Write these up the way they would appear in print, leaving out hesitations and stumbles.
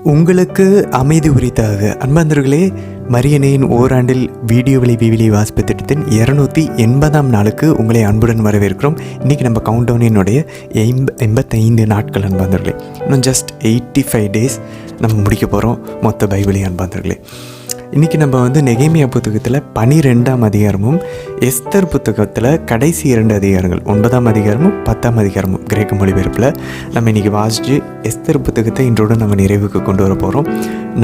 உங்களுக்கு அமைதி உரித்தாக அன்பாந்தர்களே, மரியணையின் ஓராண்டில் வீடியோ விழி வாசிப்பு திட்டத்தின் 280ஆம் நாளுக்கு உங்களை அன்புடன் வரவேற்கிறோம். இன்றைக்கி நம்ம கவுண்டவுனினுடைய 85 நாட்கள் அன்பாந்தர்களே. இன்னும் ஜஸ்ட் 85 டேஸ் நம்ம முடிக்க போகிறோம் மொத்த பைபிளையும் அன்பாந்தர்களே. இன்றைக்கி நம்ம நெகேமியா புத்தகத்தில் 12ஆம் அதிகாரமும் எஸ்தர் புத்தகத்தில் கடைசி 2 அதிகாரங்கள் 9ஆம் அதிகாரமும் 10ஆம் அதிகாரமும் கிரேக்க மொழிபெயர்ப்பில் நம்ம இன்றைக்கி வாசித்து எஸ்தர் புத்தகத்தை இன்றோடு நம்ம நிறைவுக்கு கொண்டு வர போகிறோம்.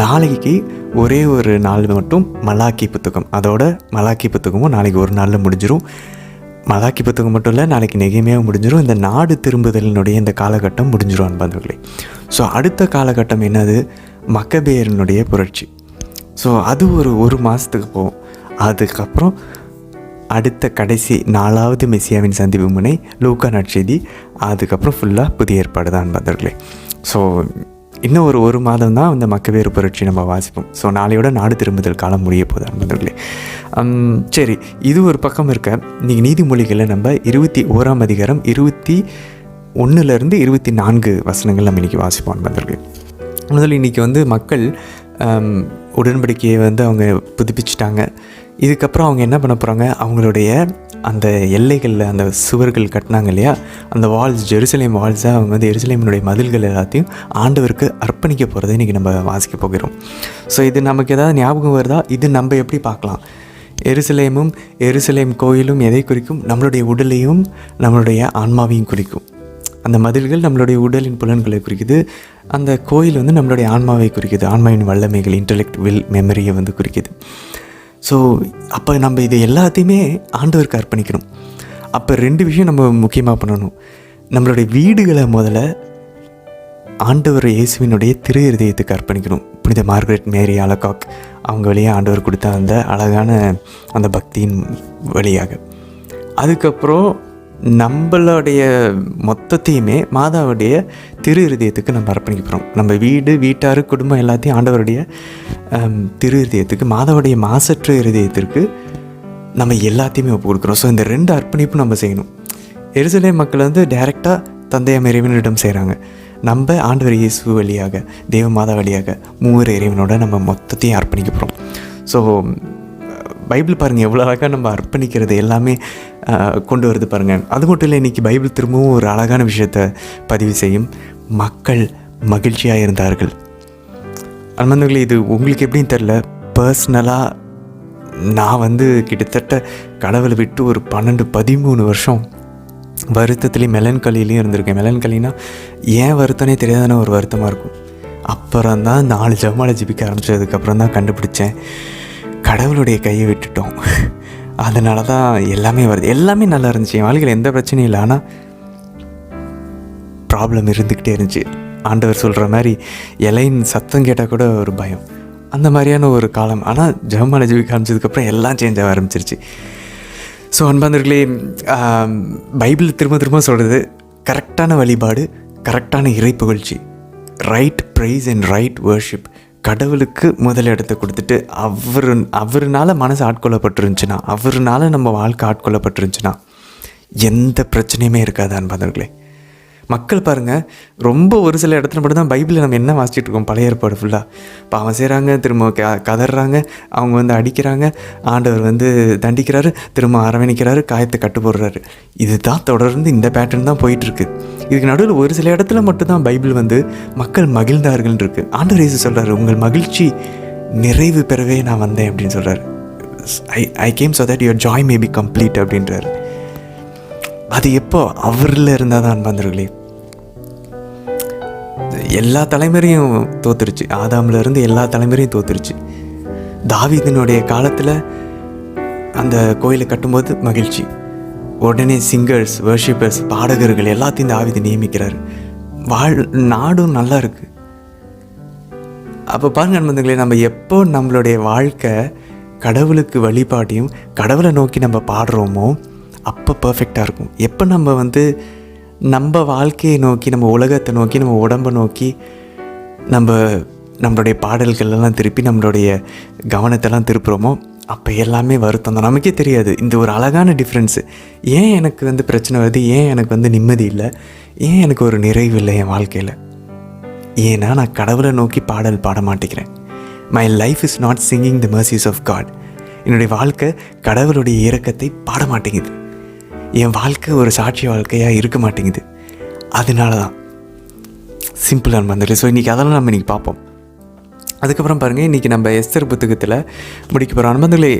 நாளைக்கு ஒரே ஒரு நாள் மட்டும் மலாக்கி புத்தகம், அதோட மலாக்கி புத்தகமும் நாளைக்கு ஒரு நாளில் முடிஞ்சிடும். மலாக்கி புத்தகம் மட்டும் இல்லை, நாளைக்கு நெகேமியாவும் முடிஞ்சிடும். இந்த நாடு திரும்புதலினுடைய இந்த காலகட்டம் முடிஞ்சிடும் அன்பாந்தர்களே. ஸோ அடுத்த காலகட்டம் என்னது? மக்கபேயனுடைய புரட்சி. ஸோ அது ஒரு மாதத்துக்கு போகும். அதுக்கப்புறம் அடுத்த கடைசி 4வது மெசியாவின் சந்திப்பு முனை லூக்கா நற்செய்தி. அதுக்கப்புறம் ஃபுல்லாக புதிய ஏற்பாடு தான் அன்பர்களே. ஸோ இன்னும் ஒரு மாதம் தான் இந்த மக்கபேறு புரட்சி நம்ம வாசிப்போம். ஸோ நாளையோட நாடு திரும்புதல் காலம் முடிய போகுது அன்பர்களே. சரி, இது ஒரு பக்கம் இருக்க. இன்றைக்கி நீதிமொழிகளில் நம்ம 21ஆம் அதிகாரம் 21லேருந்து 24 வசனங்கள் நம்ம இன்றைக்கி வாசிப்போம் அன்பர்களே. முதல்ல இன்றைக்கி மக்கள் உடன்படிக்கையை அவங்க புதுப்பிச்சிட்டாங்க. இதுக்கப்புறம் அவங்க என்ன பண்ண போகிறாங்க? அவங்களுடைய அந்த எல்லைகளில் அந்த சுவர்கள் கட்டினாங்க இல்லையா, அந்த வால்ஸ், ஜெருசலேம் வால்ஸை அவங்க எருசலேமினுடைய மதில்கள் எல்லாத்தையும் ஆண்டவருக்கு அர்ப்பணிக்க போகிறத இன்றைக்கி நம்ம வாசிக்க போகிறோம். ஸோ இது நமக்கு ஏதாவது ஞாபகம் வருதா? இது நம்ம எப்படி பார்க்கலாம்? எருசலேம் கோயிலும் எதை குறிக்கும்? நம்மளுடைய உடலையும் நம்மளுடைய ஆன்மாவையும் குறிக்கும். அந்த மதில்கள் நம்மளுடைய உடலின் புலன்களை குறிக்குது. அந்த கோயில் நம்மளுடைய ஆன்மாவை குறிக்குது. ஆன்மாவின் வல்லமைகள், இன்டெலெக்ட், வில், மெமரியை குறிக்குது. ஸோ அப்போ நம்ம இது எல்லாத்தையுமே ஆண்டவருக்கு அர்ப்பணிக்கணும். அப்போ 2 விஷயம் நம்ம முக்கியமாக பண்ணணும். நம்மளுடைய வீடுகளை முதல்ல ஆண்டவர் இயேசுவினுடைய திரு இருதயத்துக்கு அர்ப்பணிக்கணும். புனித மார்கரெட் மேரி அலகாக் அவங்க வழியாக ஆண்டவர் கொடுத்த அந்த அழகான அந்த பக்தியின் வழியாக. அதுக்கப்புறம் நம்மளுடைய மொத்தத்தையுமே மாதாவுடைய திரு இருதயத்துக்கு நம்ம அர்ப்பணிக்க போகிறோம். நம்ம வீடு, வீட்டார், குடும்பம் எல்லாத்தையும் ஆண்டவருடைய திரு இருதயத்துக்கு, மாதாவுடைய மாசற்ற இருதயத்திற்கு நம்ம எல்லாத்தையுமே ஒப்பு கொடுக்குறோம். ஸோ இந்த 2 அர்ப்பணிப்பும் நம்ம செய்யணும். எருசலேம் மக்கள் டைரெக்டாக தந்தையாம் இறைவனிடம் செய்கிறாங்க. நம்ம ஆண்டவர் இயேசு வழியாக, தேவ மாதா வழியாக 3 இறைவனோட நம்ம மொத்தத்தையும் அர்ப்பணிக்க போகிறோம். ஸோ பைபிள் பாருங்கள், எவ்வளோ அழகாக நம்ம அர்ப்பணிக்கிறது எல்லாமே கொண்டு வருது பாருங்கள். அது மட்டும் இல்லை, இன்றைக்கி பைபிள் திரும்பவும் ஒரு அழகான விஷயத்தை பதிவு செய்யும். மக்கள் மகிழ்ச்சியாக இருந்தார்கள். அன்பர்களே, இது உங்களுக்கு எப்படின்னு தெரில. பர்சனலாக நான் கிட்டத்தட்ட கடவுளை விட்டு ஒரு 12-13 வருஷம் வருத்தத்துலேயும் மெலன்கலிலையும் இருந்திருக்கேன். மெலன்கலினா ஏன் வருத்தனே தெரியாதான ஒரு வருத்தமாக இருக்கும். அப்புறம் தான் 4 ஜெபமாலை ஜெபிக்க ஆரம்பித்ததுக்கப்புறம் தான் கண்டுபிடிச்சேன், கடவுளுடைய கையை விட்டுட்டோம். அதனால தான் எல்லாமே வருது. எல்லாமே நல்லா இருந்துச்சு, என் வாழ்க்கையில் எந்த பிரச்சனையும் இல்லை. ஆனால் ப்ராப்ளம் இருந்துக்கிட்டே இருந்துச்சு. ஆண்டவர் சொல்கிற மாதிரி இலையின் சத்தம் கேட்டால் கூட ஒரு பயம், அந்த மாதிரியான ஒரு காலம். ஆனால் ஜெபமாலை ஜெபிக்க ஆரம்பிச்சதுக்கப்புறம் எல்லாம் சேஞ்ச் ஆக ஆரம்பிச்சிருச்சு. ஸோ அன்பாந்தர்களே, பைபிள் திரும்ப சொல்கிறது, கரெக்டான வழிபாடு, கரெக்டான இறை புகழ்ச்சி, right praise and right worship. கடவுளுக்கு முதல் இடத்தை கொடுத்துட்டு அவருனால மனசு ஆட்கொள்ளப்பட்டுருந்துச்சுன்னா, அவருனால நம்ம வாழ்க்கை ஆட்கொள்ளப்பட்டுருந்துச்சுன்னா எந்த பிரச்சனையுமே இருக்காது அன்பாந்தர்களே. மக்கள் பாருங்கள், ரொம்ப ஒரு சில இடத்துல மட்டும் தான் பைபிளில் நம்ம என்ன வாசிச்சுட்டு இருக்கோம், பழைய ஏற்பாடு ஃபுல்லாக பாவம் செய்கிறாங்க, திரும்ப கதறாங்க, அவங்க அடிக்கிறாங்க, ஆண்டவர் தண்டிக்கிறாரு, திரும்ப அரவணைக்கிறாரு, காயத்தை கட்டு போடுறாரு. இதுதான் தொடர்ந்து இந்த பேட்டர்ன் தான் போயிட்டுருக்கு. இதுக்கு நடுவில் ஒரு சில இடத்துல மட்டும்தான் பைபிள் மக்கள் மகிழ்ந்தார்கள் இருக்குது. ஆண்டவர் இயேசு சொல்கிறாரு, உங்கள் மகிழ்ச்சி நிறைவு பெறவே நான் வந்தேன் அப்படின்னு சொல்கிறாரு. I came so that your Joy may be complete அப்படின்றாரு. அது எப்போ? அவரில் இருந்தால் தான் அன்பாந்தர்களே. எல்லா தலைமுறையும் தோத்துருச்சு. ஆதாம்லேருந்து எல்லா தலைமுறையும் தோத்துருச்சு. தாவீதினுடைய காலத்தில் அந்த கோயிலை கட்டும்போது மகிழ்ச்சி. உடனே சிங்கர்ஸ், வர்ஷிப்பர்ஸ், பாடகர்கள் எல்லாத்தையும் தாவீது நியமிக்கிறார். நாடும் நல்லா இருக்குது. அப்போ பாருங்க அன்பர்களே, நம்ம எப்போ நம்மளுடைய வாழ்க்கை கடவுளுக்கு வழிபாட்டையும் கடவுளை நோக்கி நம்ம பாடுறோமோ அப்போ பர்ஃபெக்டாக இருக்கும். எப்போ நம்ம நம்ம வாழ்க்கையை நோக்கி, நம்ம உலகத்தை நோக்கி, நம்ம உடம்பை நோக்கி நம்மளுடைய பாடல்களெல்லாம் திருப்பி நம்மளுடைய கவனத்தெல்லாம் திருப்புறோமோ அப்போ எல்லாமே வருத்தம் தான். நமக்கே தெரியாது. இந்த ஒரு அழகான டிஃப்ரென்ஸு. ஏன் எனக்கு பிரச்சனை வருது, ஏன் எனக்கு நிம்மதி இல்லை, ஏன் எனக்கு ஒரு நிறைவு இல்லை என் வாழ்க்கையில். ஏன்னா நான் கடவுளை நோக்கி பாடல் பாட மாட்டேங்கிறேன். My life is not singing the mercies of God. என்னுடைய வாழ்க்கை கடவுளுடைய இரக்கத்தை பாட மாட்டேங்குது. என் வாழ்க்கை ஒரு சாட்சி வாழ்க்கையாக இருக்க மாட்டேங்குது. அதனால தான் சிம்பிளாக வந்துடுது. ஸோ இன்றைக்கி அதெல்லாம் நம்ம இன்றைக்கி பார்ப்போம். அதுக்கப்புறம் பாருங்கள், இன்றைக்கி நம்ம எஸ்தர் புத்தகத்தில் முடிக்க போகிறோம். அன்பர்களே,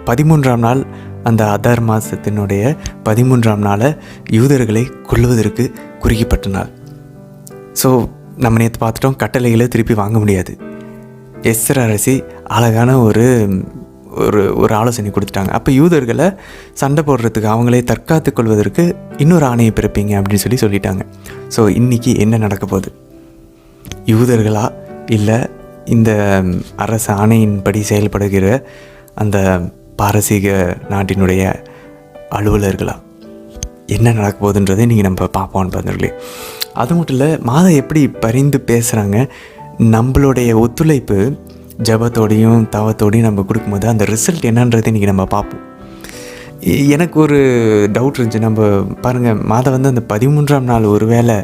13ஆம் நாள், அந்த அதர் மாதத்தினுடைய 13ஆம் நாளை யூதர்களை கொல்லுவதற்கு குறிக்கப்பட்ட நாள். ஸோ நம்ம நேற்று பார்த்துட்டோம், கட்டளைகளை திருப்பி வாங்க முடியாது. எஸ்தர் அரசி அழகான ஒரு ஆலோசனை கொடுத்துட்டாங்க. அப்போ யூதர்களை சண்டை போடுறதுக்கு, அவங்களே தற்காத்து கொள்வதற்கு இன்னொரு ஆணையை பிறப்பீங்க அப்படின்னு சொல்லிட்டாங்க. ஸோ இன்றைக்கி என்ன நடக்க போகுது? யூதர்களா இல்லை இந்த அரசு ஆணையின்படி செயல்படுகிற அந்த பாரசீக நாட்டினுடைய அலுவலர்களா? என்ன நடக்க போகுதுன்றதை நீங்கள் நம்ம பார்ப்போம் பாருங்களே. அது மட்டும் இல்லை, மாதம் எப்படி பரிந்து பேசுகிறாங்க. நம்மளுடைய ஒத்துழைப்பு ஜபத்தோடையும் தவத்தோடையும் நம்ம கொடுக்கும்போது அந்த ரிசல்ட் என்னன்றதை இன்றைக்கி நம்ம பார்ப்போம். எனக்கு ஒரு டவுட் இருந்துச்சு. நம்ம பாருங்கள், மாதம் வந்து அந்த 13ஆம் நாள் ஒரு வேளை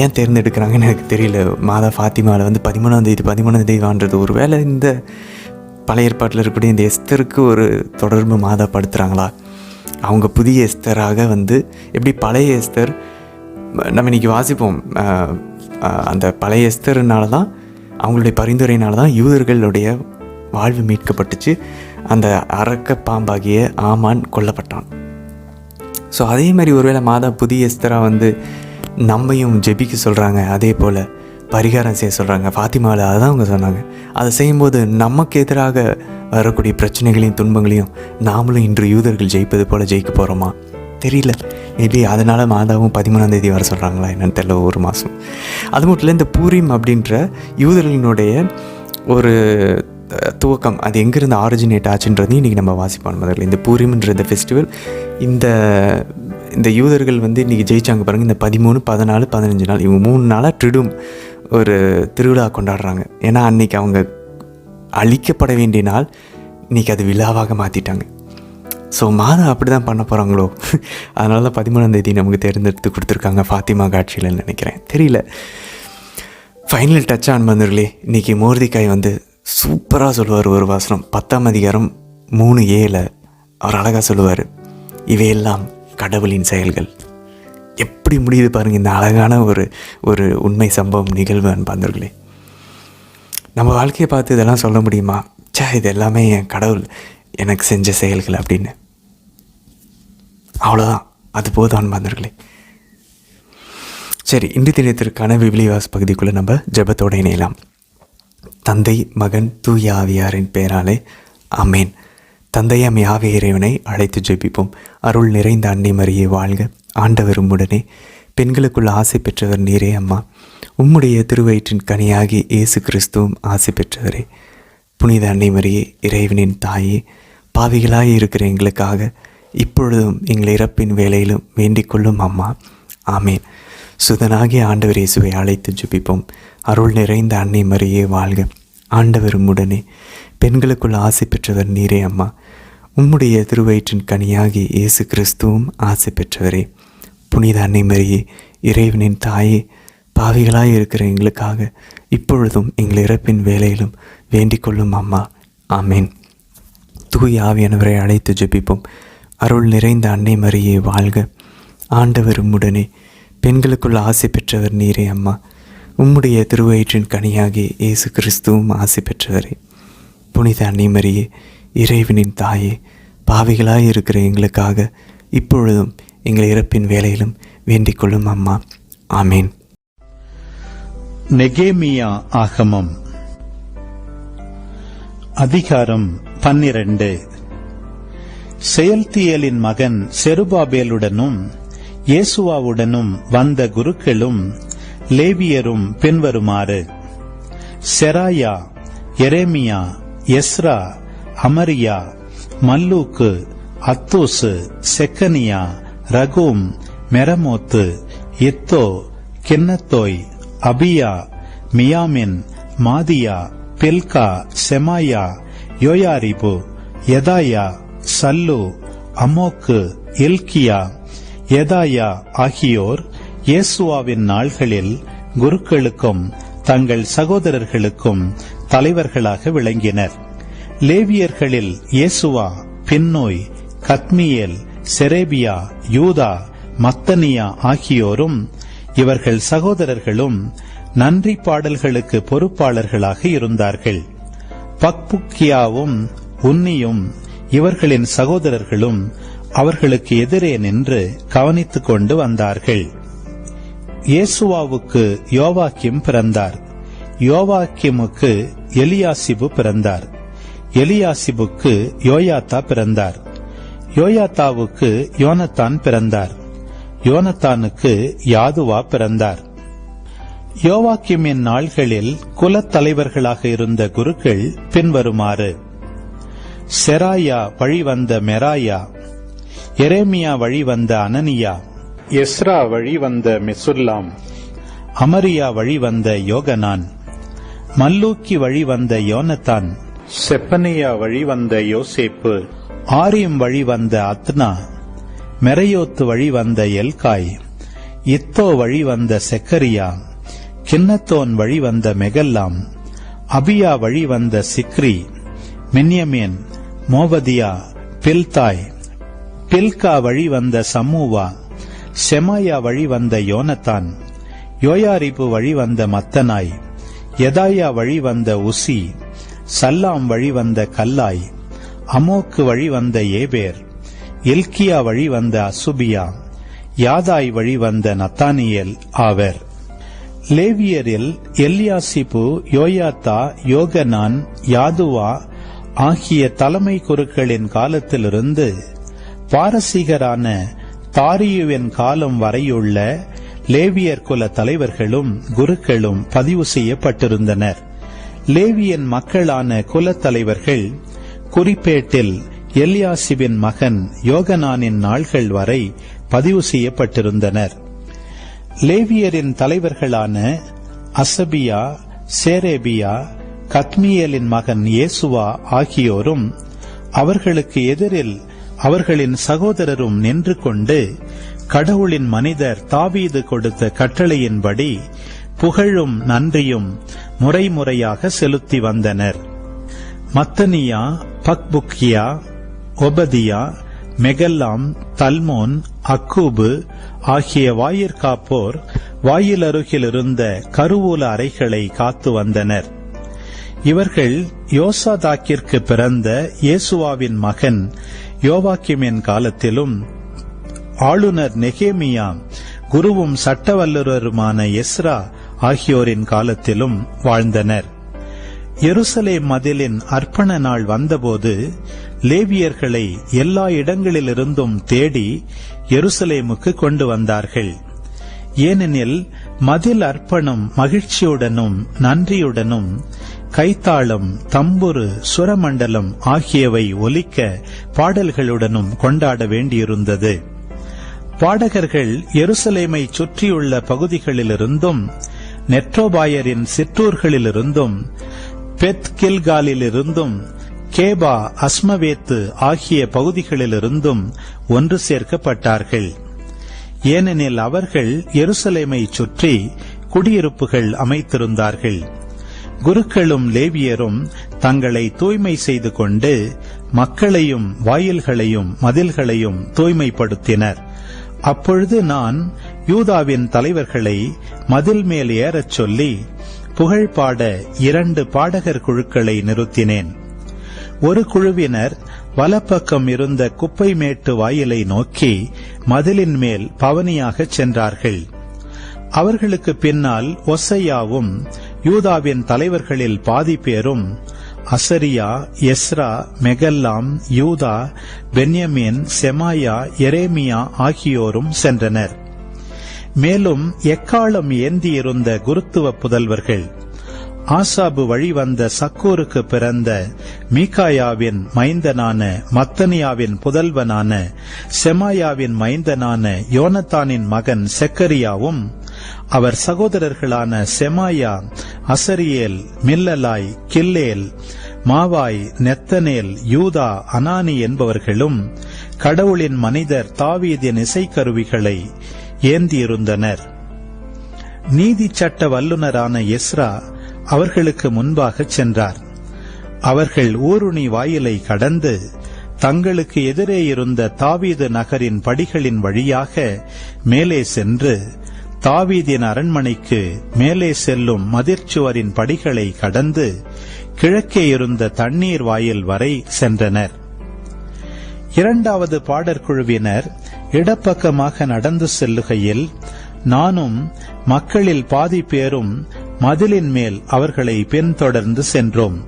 ஏன் தேர்ந்தெடுக்கிறாங்கன்னு எனக்கு தெரியல. மாதா ஃபாத்திமாவில் வந்து 13ஆம் தேதி வான்றது ஒரு வேளை இந்த பழைய ஏற்பாட்டில் இருக்கக்கூடிய இந்த எஸ்தருக்கு ஒரு தொடர்பு மாதா படுத்துகிறாங்களா? அவங்க புதிய எஸ்தராக வந்து எப்படி பழைய எஸ்தர் நம்ம இன்றைக்கி வாசிப்போம். அந்த பழைய எஸ்தர்னால தான், அவங்களுடைய பரிந்துரையினால தான் யூதர்களுடைய வாழ்வு மீட்கப்பட்டுச்சு. அந்த அரக்க பாம்பாகிய ஆமான் கொல்லப்பட்டான். ஸோ அதே மாதிரி ஒருவேளை மாதா புதிய எஸ்தராக வந்து நம்மையும் ஜெபிக்க சொல்கிறாங்க, அதே போல் பரிகாரம் செய்ய சொல்கிறாங்க. ஃபாத்திமாவில் அதுதான் அவங்க சொன்னாங்க. அதை செய்யும்போது நமக்கு எதிராக வரக்கூடிய பிரச்சனைகளையும் துன்பங்களையும் நாமளும் இன்று யூதர்கள் ஜெயிப்பது போல் ஜெயிக்க போகிறோமா தெரியல. மேபி அதனால் மாதாவும் 13ஆம் தேதி வர சொல்கிறாங்களா என்னன்னு தெரியல, ஒரு மாதம். அது மட்டும் இல்லை, இந்த பூரிம் அப்படின்ற யூதர்களினுடைய ஒரு துவக்கம், அது எங்கேருந்து ஆரிஜினேட் ஆச்சுன்றதையும் இன்றைக்கி நம்ம வாசிப்போம் முதல்ல. இந்த பூரிம்ன்ற இந்த ஃபெஸ்டிவல், இந்த யூதர்கள் வந்து இன்றைக்கி ஜெயிச்சாங்க பாருங்கள். இந்த 13, 14, 15 நாள், இவங்க 3 நாளாக ட்ரிடும் ஒரு திருவிழா கொண்டாடுறாங்க. ஏன்னா அன்றைக்கி அவங்க அழிக்கப்பட வேண்டிய நாள், இன்றைக்கி அது விழாவாக மாற்றிட்டாங்க. ஸோ மாதம் அப்படி தான் பண்ண போகிறாங்களோ, அதனால தான் 13ஆம் தேதி நமக்கு தேர்ந்தெடுத்து கொடுத்துருக்காங்க ஃபாத்திமா காட்சியில்னு நினைக்கிறேன், தெரியல. ஃபைனல் டச் ஆன் வந்தவர்களே, இன்றைக்கி மோர்திகாய் வந்து சூப்பராக சொல்லுவார் ஒரு வசனம். 10ஆம் அதிகாரம் 3:7 அவர் அழகாக சொல்லுவார், இவையெல்லாம் கடவுளின் செயல்கள். எப்படி முடியுது பாருங்கள் இந்த அழகான ஒரு உண்மை சம்பவம் நிகழ்வு அன்பாந்தவர்களே. நம்ம வாழ்க்கையை பார்த்து இதெல்லாம் சொல்ல முடியுமா? இது எல்லாமே என் கடவுள் எனக்கு செஞ்ச செயல்கள் அப்படின்னு. அவ்வளோதான், அது போதும் அன்பாந்தவர்களே. சரி, இன்று தினத்திற்கான விவிலியவாஸ் பகுதிக்குள்ளே நம்ம ஜெபத்தோடு இணையலாம். தந்தை, மகன், தூய ஆவியாரின் பெயராலே ஆமேன். தந்தையாம் யாவே இறைவனை அழைத்து ஜெபிப்போம். அருள் நிறைந்த அன்னை மரியே வாழ்க, ஆண்டவரும் உடனே, பெண்களுக்குள் ஆசை பெற்றவர் நீரே அம்மா. உம்முடைய திருவயிற்றின் கனியாகி இயேசு கிறிஸ்துவும் ஆசை பெற்றவரே. புனித அன்னை மரியே, இறைவனின் தாயே, பாவிகளாக இருக்கிற எங்களுக்காக இப்பொழுதும் எங்கள் இறப்பின் வேலையிலும் வேண்டிக் கொள்ளும் அம்மா. ஆமேன். சுதனாகிய ஆண்டவர் இயேசுவை அழைத்து ஜெபிப்போம். அருள் நிறைந்த அன்னை மரியே வாழ்க, ஆண்டவரும் உடனே, பெண்களுக்குள் ஆசை பெற்றவர் நீரே அம்மா. உம்முடைய திருவயிற்றின் கனியாகி இயேசு கிறிஸ்துவும் ஆசை பெற்றவரே. புனித அன்னை மரியே, இறைவனின் தாயே, பாவிகளாய் இருக்கிற எங்களுக்காக இப்பொழுதும் எங்கள் இறப்பின் வேலையிலும் வேண்டிக் கொள்ளும் அம்மா. ஆமேன். தூய ஆவியானவரை அழைத்து ஜெபிப்போம். அருள் நிறைந்த அன்னை மரியே வாழ்க, ஆண்டவரும் உடனே, பெண்களுக்குள் ஆசை பெற்றவர் நீரே அம்மா. உம்முடைய திருவயிற்றின் கனியாகி இயேசு கிறிஸ்துவும் ஆசை பெற்றவரே. புனித அன்னை மரியே, இறைவனின் தாயே, பாவிகளாய் இருக்கிற எங்களுக்காக இப்பொழுதும் எங்கள் இறப்பின் வேலையிலும் வேண்டிக் கொள்ளும் அம்மா. ஆமேன். நெகேமியா ஆகமம் அதிகாரம் 12. செயல்தியலின் மகன் செருபாபேலுடனும் இயேசுவாவுடனும் வந்த குருக்களும் லேவியரும் பின்வருமாறு: செராயா, எரேமியா, எஸ்ரா, அமரியா, மல்லூக்கு, அத்தூசு, செக்கனியா, ரகூம், மெரமோத்து, இத்தோ, கின்னத்தோய், அபியா, மியாமின், மாதியா, பில்கா, செமாயா, யோயாரிபு, யதாயா, சல்லு, அமோக்கு, இல்கியா, யதாயா ஆகியோர் இயேசுவாவின் நாள்களில் குருக்களுக்கும் தங்கள் சகோதரர்களுக்கும் தலைவர்களாக விளங்கினர். லேவியர்களில் இயேசுவா, பின்னோய், கத்மியேல், செரேபியா, யூதா, மத்தனியா ஆகியோரும் இவர்கள் சகோதரர்களும் நன்றி பாடல்களுக்கு பொறுப்பாளர்களாக இருந்தார்கள். பக்புக்கியாவும் உன்னியும் இவர்களின் சகோதரர்களும் அவர்களுக்கு எதிரே நின்று கவனித்துக் கொண்டு வந்தார்கள். இயேசுவாவுக்கு யோவாக்கிம் பிறந்தார். யோவாக்கிமுக்கு எலியாசிபு பிறந்தார். எலியாசிபுக்கு யோயாத்தா பிறந்தார். யோயாத்தாவுக்கு யோனத்தான் பிறந்தார். யோனத்தானுக்கு யாதுவா பிறந்தார். யோவாக்கிமின் நாள்களில் குலத்தலைவர்களாக இருந்த குருக்கள் பின்வருமாறு: செராயா வழிவந்த மெராயா, எரேமியா வழிவந்த அனனியா, எஸ்ரா வழிவந்த மெசுல்லாம், அமரியா வழிவந்த யோகனான், மல்லூக்கி வழிவந்த யோனத்தான், செப்பனியா வழிவந்த யோசேப்பு, ஆரியம் வழிவந்த அத்னா, மெரையோத்து வழிவந்த எல்காய், இத்தோ வழிவந்த செக்கரியா, கின்னத்தோன் வழிவந்த மெகல்லாம், அபியா வழிவந்த சிக்ரி, மின்யமேன், மோவதியா, பில்தாய், பில்கா வழிவந்த சம்மூவா, செமாயா வழிவந்த யோனத்தான், யோயாரிபு வழிவந்த மத்தனாய், யதாயா வழிவந்த உசி, சல்லாம் வழிவந்த கல்லாய், அமோக்கு வழிவந்த ஏபேர், இல்கியா வழிவந்த அசுபியா, யாதாய் வழிவந்த நத்தானியேல் ஆவர். லேவியரில் எல்யாசிபு, யோயாத்தா, யோகனான், யாதுவா ஆகிய தலைமை குருக்களின் காலத்திலிருந்து பாரசீகரான தாரியுவின் காலம் வரையுள்ள லேவியர் குல தலைவர்களும் குருக்களும் பதிவு செய்யப்பட்டிருந்தனர். லேவியன் மக்களான குலத் தலைவர்கள் குறிப்பேட்டில் எல்யாசிபின் மகன் யோகனானின் நாள்கள் வரை பதிவு செய்யப்பட்டிருந்தனர். லேவியரின் தலைவர்களான அசபியா, சேரேபியா, கத்மியேலின் மகன் இயேசுவா ஆகியோரும் அவர்களுக்கு எதிரில் அவர்களின் சகோதரரும் நின்று கொண்டு கடவுளின் மனிதர் தாவீது கொடுத்த கட்டளையின்படி புகழும் நன்றியும் முறைமுறையாக செலுத்தி வந்தனர். மத்தனியா, பக்புக்கியா, ஒபதியா, மெகல்லாம், தல்மோன், அக்கூபு ஆகிய வாயிற்காப்போர் வாயிலருகில் இருந்த கருவூல அறைகளை காத்து வந்தனர். இவர்கள் யோசாதாக்கிற்கு பிறந்த இயேசுவாவின் மகன் யோவாக்கிமின் காலத்திலும் ஆளுநர் நெகேமியா, குருவும் சட்டவல்லுருமான எஸ்ரா ஆகியோரின் காலத்திலும் வாழ்ந்தனர். எருசலேம் மதிலின் அர்ப்பண நாள் வந்தபோது லேவியர்களை எல்லா இடங்களிலிருந்தும் தேடி எருசலேமுக்கு கொண்டு வந்தார்கள். ஏனெனில் மதில் அர்ப்பணம் மகிழ்ச்சியுடனும் நன்றியுடனும் கைத்தாளம், தம்புரு, சுரமண்டலம் ஆகியவை ஒலிக்க பாடல்களுடனும் கொண்டாட வேண்டியிருந்தது. பாடகர்கள் எருசலேமை சுற்றியுள்ள பகுதிகளிலிருந்தும் நெட்ரோபாயரின் சிற்றூர்களிலிருந்தும் பெத் கில்காலிலிருந்தும் கேபா, அஸ்மவேத்து ஆகிய பகுதிகளிலிருந்தும் ஒன்று சேர்க்கப்பட்டார்கள். ஏனெனில் அவர்கள் எருசலேமை சுற்றி குடியிருப்புகள் அமைத்திருந்தார்கள். குருக்களும் லேவியரும் தங்களை தூய்மை செய்து கொண்டு மக்களையும் வாயில்களையும் மதில்களையும் தூய்மைப்படுத்தினர். அப்பொழுது நான் யூதாவின் தலைவர்களை மதில் மேல் ஏறச் சொல்லி புகழ் பாட 2 பாடகர் குழுக்களை நிறுத்தினேன். ஒரு குழுவினர் வலப்பக்கம் இருந்த குப்பை மேட்டு வாயிலை நோக்கி மதிலின் மேல் பவனியாகச் சென்றார்கள். அவர்களுக்கு பின்னால் ஒசையாவும் யூதாவின் தலைவர்களில் பாதி பேரும் அசரியா, எஸ்ரா, மெகல்லாம், யூதா, பென்யமீன், செமாயா, எரேமியா ஆகியோரும் சென்றனர். மேலும் எக்காலம் ஏந்தியிருந்த குருத்துவ புதல்வர்கள் ஆசாபு வழிவந்த சக்கூருக்கு பிறந்த மீகாயாவின் மைந்தனான மத்தனியாவின் புதல்வனான செமாயாவின் மைந்தனான யோனத்தானின் மகன் செக்கரியாவும் அவர் சகோதரர்களான செமாயா, அசரியேல், மில்லலாய், கில்லேல், மாவாய், நெத்தனேல், யூதா, அனானி என்பவர்களும் கடவுளின் மனிதர் தாவீதின் இசைக்கருவிகளை ஏந்தியிருந்தனர். நீதி சட்ட வல்லுநரான எஸ்ரா அவர்களுக்கு முன்பாக சென்றார். அவர்கள் ஊருணி வாயிலை கடந்து தங்களுக்கு எதிரே இருந்த தாவீது நகரின் படிகளின் வழியாக மேலே சென்று தாவீதின் அரண்மனைக்கு மேலே செல்லும் மதிர்ச்சுவரின் படிகளை கடந்து கிழக்கே இருந்த தண்ணீர் வாயில் வரை சென்றனர். இரண்டாவது பாடற்குழுவினர் இடப்பக்கமாக நடந்து செல்லுகையில் நானும் மக்களில் பாதி பேரும் மதிலின் மேல் அவர்களை பின்தொடர்ந்து சென்றோம்.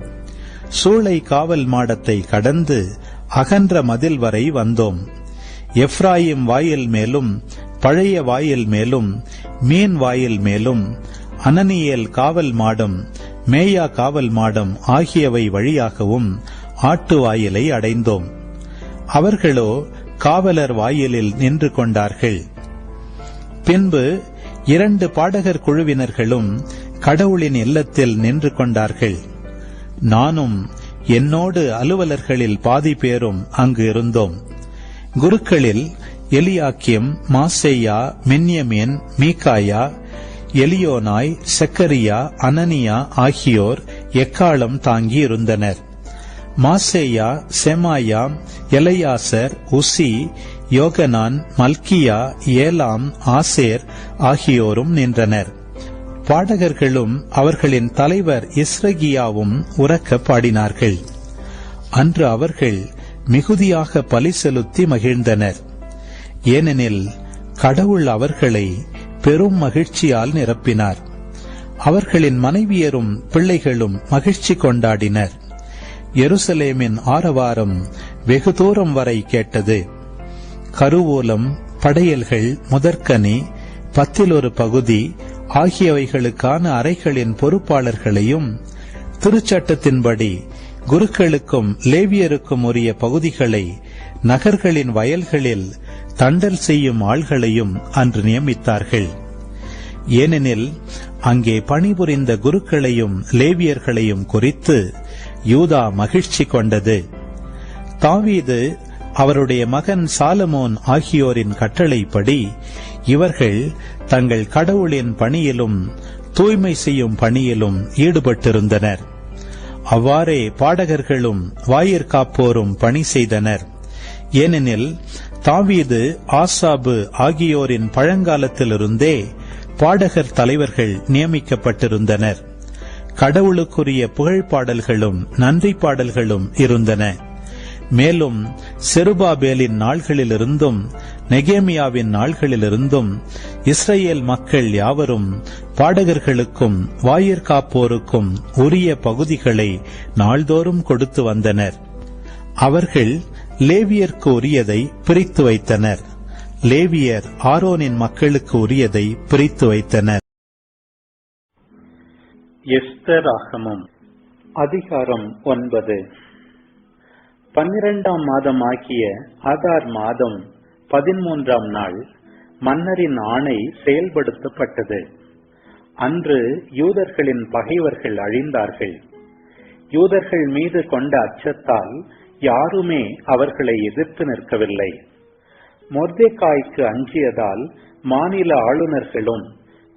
சூளை காவல் மாடத்தை கடந்து அகன்ற மதில் வரை வந்தோம். எப்ராயிம் வாயில் மேலும் பழைய வாயில் மேலும் மீன் வாயில் மேலும் அனனியேல் காவல் மாடம் மேயா காவல் மாடம் ஆகியவை வழியாகவும் ஆட்டு வாயிலை அடைந்தோம். அவர்களோ காவலர் வாயிலில் நின்று கொண்டார்கள். பின்பு 2 பாடகர் குழுவினர்களும் கடவுளின் இல்லத்தில் நின்று கொண்டார்கள். நானும் என்னோடு அலுவலர்களில் பாதி பேரும் அங்கு இருந்தோம். குருக்களில் எலியாக்கிம், மாசேயா, மின்யமீன், மீகாயா, எலியோனாய், செக்கரியா, அனனியா ஆகியோர் எக்காலம் தாங்கி இருந்தனர். மாசேயா, செமாயா, எலையாசர், உசி, யோகனான், மல்கியா, ஏலாம், ஆசேர் ஆகியோரும் நின்றனர். பாடகர்களும் அவர்களின் தலைவர் இஸ்ரகியாவும் உரக்க பாடினார்கள். அன்று அவர்கள் மிகுதியாக பலி செலுத்தி மகிழ்ந்தனர். ஏனெனில் கடவுள் அவர்களை பெரும் மகிழ்ச்சியால் நிரப்பினார். அவர்களின் மனைவியரும் பிள்ளைகளும் மகிழ்ச்சி கொண்டாடினர். எருசலேமின் ஆரவாரம் வெகு தூரம் வரை கேட்டது. கருவூலம், படையல்கள், முதற்கனி, 10 பகுதி ஆகியவைகளுக்கான அறைகளின் பொறுப்பாளர்களையும் திருச்சட்டத்தின்படி குருக்களுக்கும் லேவியருக்கும் உரிய பகுதிகளை நகர்களின் வயல்களில் தண்டல் செய்யும் ஆள்களையும் அன்று நியமித்தார்கள். ஏனெனில் அங்கே பணிபுரிந்த குருக்களையும் லேவியர்களையும் குறித்து யூதா மகிழ்ச்சி கொண்டது. தாவீது அவருடைய மகன் சாலமோன் ஆகியோரின் கட்டளைப்படி இவர்கள் தங்கள் கடவுளின் பணியிலும் தூய்மை செய்யும் பணியிலும் ஈடுபட்டிருந்தனர். அவ்வாறே பாடகர்களும் வாயிற்காப்போரும் பணி செய்தனர். ஏனெனில் தாவீது, ஆசாபு ஆகியோரின் பழங்காலத்திலிருந்தே பாடகர் தலைவர்கள் நியமிக்கப்பட்டிருந்தனர். கடவுளுக்குரிய புகழ்பாடல்களும் நன்றி பாடல்களும் இருந்தன. மேலும் செருபாபேலின் நாள்களிலிருந்தும் நெகேமியாவின் நாள்களிலிருந்தும் இஸ்ரேல் மக்கள் யாவரும் பாடகர்களுக்கும் வாயிற்காப்போருக்கும் உரிய பகுதிகளை நாள்தோறும் கொடுத்து வந்தனர். அவர்கள் லேவியருக்கு உரியதை பிரித்து வைத்தனர். லேவியர் ஆரோனின் மக்களுக்கு உரியதை பிரித்து வைத்தனர். எஸ்தராகமம் அதிகாரம் 9. 12ஆம் மாதம் ஆகிய ஆதார் மாதம் 13ஆம் நாள் மன்னரின் ஆணை செயல்படுத்தப்பட்டது. அன்று யூதர்களின் பகைவர்கள் அழிந்தார்கள். யூதர்கள் மீது கொண்ட அச்சத்தால் யாருமே அவர்களை எதிர்த்து நிற்கவில்லை. மொர்தெகாய்க்கு அஞ்சியதால் மாநில ஆளுநர்களும்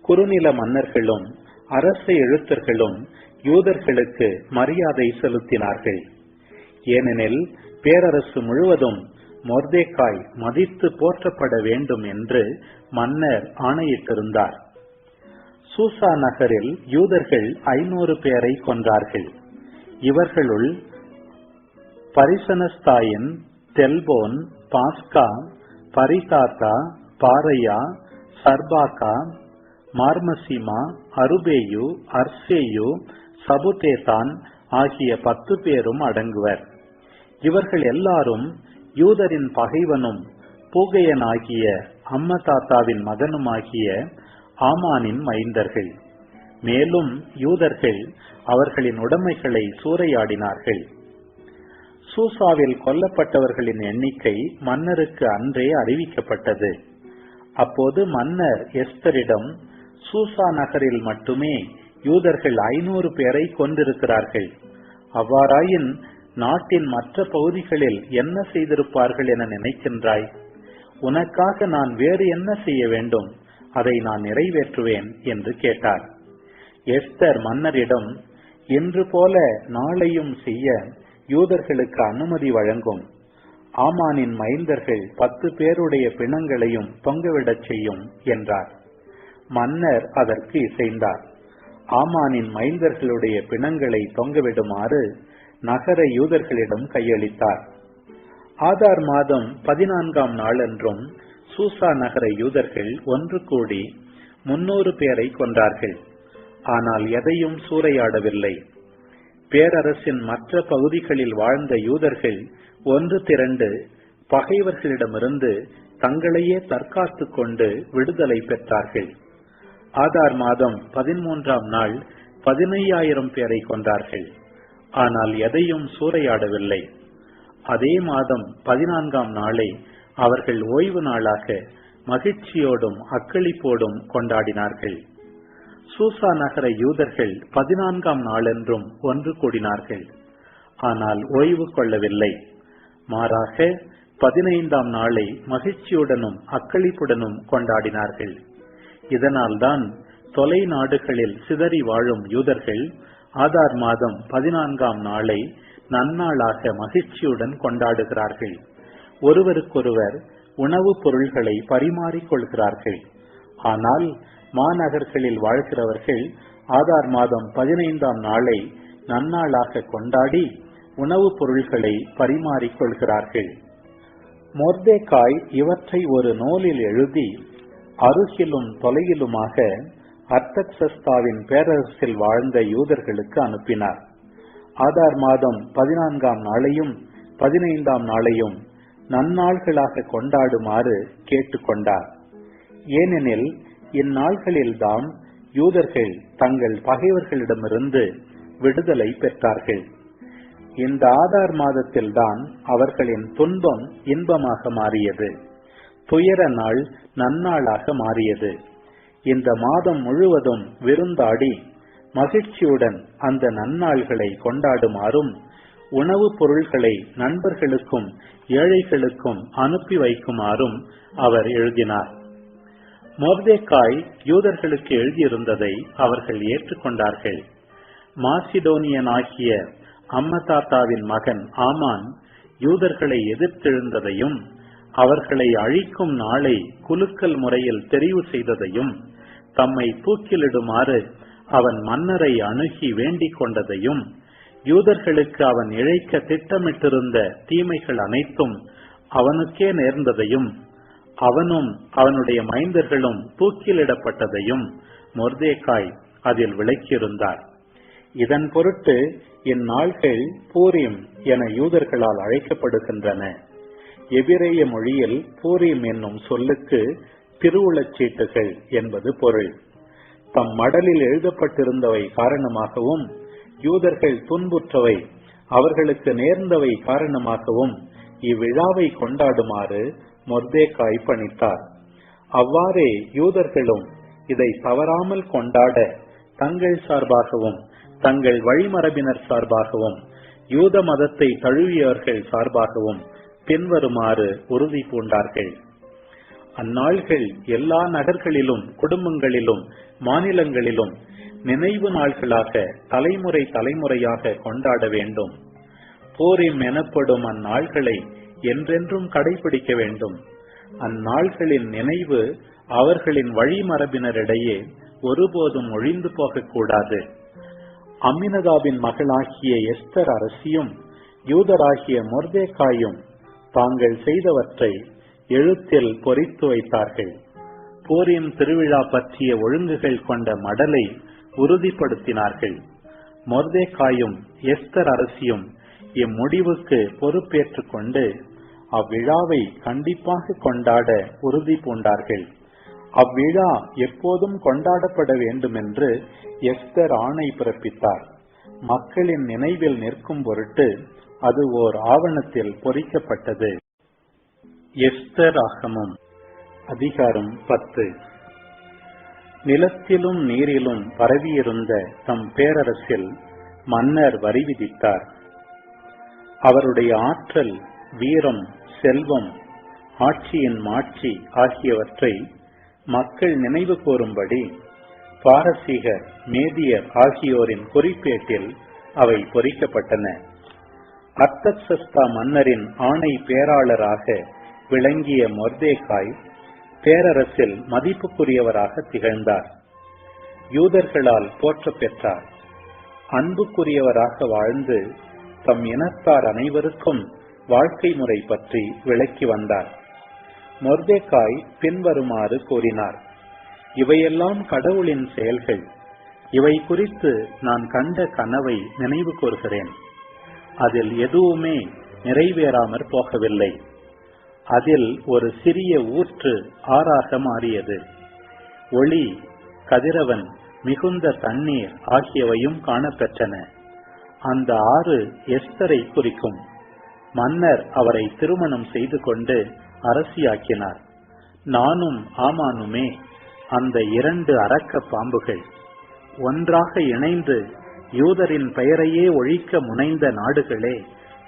குறுநில மன்னர்களும் அரச எழுத்தர்களும் யூதர்களுக்கு மரியாதை செலுத்தினார்கள். ஏனெனில் பேரரசு முழுவதும் மொர்தெகாய் மதித்து போற்றப்பட வேண்டும் என்று மன்னர் ஆணையிட்டிருந்தார். சூசா நகரில் யூதர்கள் 500 பேரை கொன்றார்கள். இவர்களுள் பரிசனஸ்தாயின், தெல்போன், பாஸ்கா, பரிதாத்தா, பாரையா, சர்பாக்கா, மார்மசிமா, அருபேயு, அர்சேயு, சபுதேதான் ஆகிய 10 பேரும் அடங்குவர். இவர்கள் எல்லாரும் யூதரின் பகைவனும் பூகையனாகிய அம்மதாத்தாவின் மகனுமாகிய ஆமானின் மைந்தர்கள். மேலும் யூதர்கள் அவர்களின் உடைமைகளை சூறையாடினார்கள். சூசாவில் கொல்லப்பட்டவர்களின் எண்ணிக்கை மன்னருக்கு அன்றே அறிவிக்கப்பட்டது. அப்போது மன்னர் எஸ்தரிடம், சூசா நகரில் மட்டுமே யூதர்கள் 500 பேரை கொண்டிருக்கிறார்கள். அவ்வாறாயின் நாட்டின் மற்ற பகுதிகளில் என்ன செய்திருப்பார்கள் என நினைக்கின்றாய்? உனக்காக நான் வேறு என்ன செய்ய வேண்டும்? அதை நான் நிறைவேற்றுவேன் என்று கேட்டார். எஸ்தர் மன்னரிடம், இன்று போல நாளையும் செய்ய யூதர்களுக்கு அனுமதி வழங்கும். ஆமானின் மைந்தர்கள் 10 பேருடைய பிணங்களையும் தொங்கவிடச் செய்யும் என்றார். மன்னர் அதற்கு இசைந்தார். ஆமானின் மைந்தர்களுடைய பிணங்களை தொங்கவிடுமாறு நகர யூதர்களிடம் கையளித்தார். ஆதார் மாதம் 14ஆம் நாளன்றும் சூசா நகர யூதர்கள் ஒன்று கூடி 300 பேரை கொன்றார்கள். ஆனால் எதையும் சூறையாடவில்லை. பேரரசின் மற்ற பகுதிகளில் வாழ்ந்த யூதர்கள் ஒன்று திரண்டு பகைவர்களிடமிருந்து தங்களையே தற்காத்துக் கொண்டு விடுதலை பெற்றார்கள். ஆதார் மாதம் 13ஆம் நாள் 15,000 பேரை கொன்றார்கள். ஆனால் எதையும் சூறையாடவில்லை. அதே மாதம் 14ஆம் நாளை அவர்கள் ஓய்வு நாளாக மகிழ்ச்சியோடும் அக்களிப்போடும் கொண்டாடினார்கள். சூசா நகர யூதர்கள் 14ஆம் நாளென்றும் ஒன்று கூடினார்கள். ஆனால் ஓய்வு கொள்ளவில்லை. மாறாக 15ஆம் நாளை மகிழ்ச்சியுடனும் அக்களிப்புடனும் கொண்டாடினார்கள். இதனால்தான் தொலை நாடுகளில் சிதறி வாழும் யூதர்கள் ஆதார் மாதம் 14ஆம் நாளை நன்னாளாக மகிழ்ச்சியுடன் கொண்டாடுகிறார்கள். ஒருவருக்கொருவர் உணவுப் பொருள்களை பரிமாறிக்கொள்கிறார்கள். ஆனால் மாநகர்களில் வாழ்கிறவர்கள் ஆதார் மாதம் 15ஆம் நாளை நன்னாளாக கொண்டாடி உணவுப் பொருள்களை பரிமாறிக்கொள்கிறார்கள். மொர்தெகாய் இவற்றை ஒரு நூலில் எழுதி அருகிலும் தொலையிலுமாக அர்தக்சஸ்தாவின் பேரரசில் வாழ்ந்த யூதர்களுக்கு அனுப்பினார். ஆதார் மாதம் 14ஆம் நாளையும் 15ஆம் நாளையும் நன்னாள்களாக கொண்டாடுமாறு கேட்டுக்கொண்டார். ஏனெனில் இந்நாள்களில்தான் யூதர்கள் தங்கள் பகைவர்களிடமிருந்து விடுதலை பெற்றார்கள். இந்த ஆதார் மாதத்தில்தான் அவர்களின் துன்பம் இன்பமாக மாறியது, துயர நாள் நன்னாளாக மாறியது. இந்த மாதம் முழுவதும் விருந்தாடி மகிழ்ச்சியுடன் அந்த நன்னாள்களை கொண்டாடுமாறும் உணவுப் பொருள்களை நண்பர்களுக்கும் ஏழைகளுக்கும் அனுப்பி வைக்குமாறும் அவர் எழுதினார். மொர்தெகாய் யூதர்களுக்கு எழுதியிருந்ததை அவர்கள் ஏற்றுக்கொண்டார்கள். மாசிடோனியனாகிய அம்மதாத்தாவின் மகன் ஆமான் யூதர்களை எதிர்த்தெழுந்ததையும் அவர்களை அழிக்கும் நாளை குலுக்கல் முறையில் தெரிவு செய்ததையும் தம்மை தூக்கிலிடுமாறு அவன் மன்னரை அணுகி வேண்டிக் கொண்டதையும் யூதர்களுக்கு அவன் இழைக்க திட்டமிட்டிருந்த தீமைகள் அனைத்தும் அவனுக்கே நேர்ந்ததையும் அவனும் அவனுடைய மைந்தர்களும் தூக்கிலிடப்பட்டதையும் மொர்தெகாய் அதில் விளக்கியிருந்தார். இதன் பொருட்டு இந்நாள்கள் பூரீம் என யூதர்களால் அழைக்கப்படுகின்றன. எபிரேய மொழியில் பூரீம் என்னும் சொல்லுக்கு திருவுளச்சீட்டுகள் என்பது பொருள். தம் மடலில் எழுதப்பட்டிருந்தவை காரணமாகவும் யூதர்கள் துன்புற்றவை அவர்களுக்கு நேர்ந்தவை காரணமாகவும் இவ்விழாவை கொண்டாடுமாறு மொர்தெகாய் பணித்தார். அவ்வாறே யூதர்களும் இதை தவறாமல் கொண்டாட தங்கள் சார்பாகவும் தங்கள் வழிமரபினர் சார்பாகவும் யூத மதத்தை தழுவியவர்கள் சார்பாகவும் பின்வருமாறு உறுதி பூண்டார்கள். அந்நாள்கள் எல்லா நகர்களிலும் குடும்பங்களிலும் மாநிலங்களிலும் நினைவு நாள்களாக தலைமுறை தலைமுறையாக கொண்டாட வேண்டும். பூரீம் எனப்படும் அந்நாள்களை என்றென்றும் கடைபிடிக்க வேண்டும். அந்நாள்களின் நினைவு அவர்களின் வழிமரபினரிடையே ஒருபோதும் ஒழிந்து போகக்கூடாது. அம்மினதாபின் மகளாகிய எஸ்தர் அரசியும் யூதராகிய மொர்தெகாயும் தாங்கள் செய்தவற்றை எழுத்தில் பொறித்து வைத்தார்கள். பூரீம் திருவிழா பற்றிய ஒழுங்குகள் கொண்ட மடலை உறுதிப்படுத்தினார்கள். மொர்தெகாயும் எஸ்தர் அரசியும் இம்முடிவுக்கு பொறுப்பேற்றுக் கொண்டு அவ்விழாவை கண்டிப்பாக கொண்டாட உறுதி பூண்டார்கள். அவ்விழா எப்போதும் கொண்டாடப்பட வேண்டும் என்று எஸ்தர் ஆணை பிறப்பித்தார். மக்களின் நினைவில் நிற்கும் பொருட்டு அது ஓர் ஆவணத்தில் பொறிக்கப்பட்டது. எஸ்தர் ஆகமம் அதிகாரம் 10. நிலத்திலும் நீரிலும் பரவியிருந்த தம் பேரரசில் மன்னர் வரி விதித்தார். அவருடைய ஆற்றல், வீரம், செல்வம், ஆட்சியின் மாட்சி ஆகியவற்றை மக்கள் நினைவு கூறும்படி பாரசீகர், மேதியர் ஆகியோரின் குறிப்பேட்டில் அவை பொறிக்கப்பட்டன. அர்தக்சஸ்தா மன்னரின் ஆணை பேராளராக விளங்கிய மொர்தேகாய் பேரரசில் மதிப்புக்குரியவராக திகழ்ந்தார். யூதர்களால் போற்ற பெற்றார். அன்புக்குரியவராக வாழ்ந்து தம் இனத்தார் அனைவருக்கும் வாழ்க்கை முறை பற்றி விளக்கி வந்தார். மொர்தேகாய் பின்வருமாறு கூறினார்: இவையெல்லாம் கடவுளின் செயல்கள். இவை குறித்து நான் கண்ட கனவை நினைவு கூர்கிறேன். அதில் எதுவுமே நிறைவேறாமற் போகவில்லை. அதில் ஒரு சிறிய ஊற்று ஆறாக மாறியது. ஒளி, கதிரவன், மிகுந்த தண்ணீர் ஆகியவையும் காணப்பெற்றன. அந்த ஆறு எஸ்தரை குறிக்கும். மன்னர் அவரை திருமணம் செய்து கொண்டு அரசியாக்கினார். நானும் ஆமானுமே அந்த 2 அரக்க பாம்புகள். ஒன்றாக இணைந்து யூதரின் பெயரையே ஒழிக்க முனைந்த நாடுகளே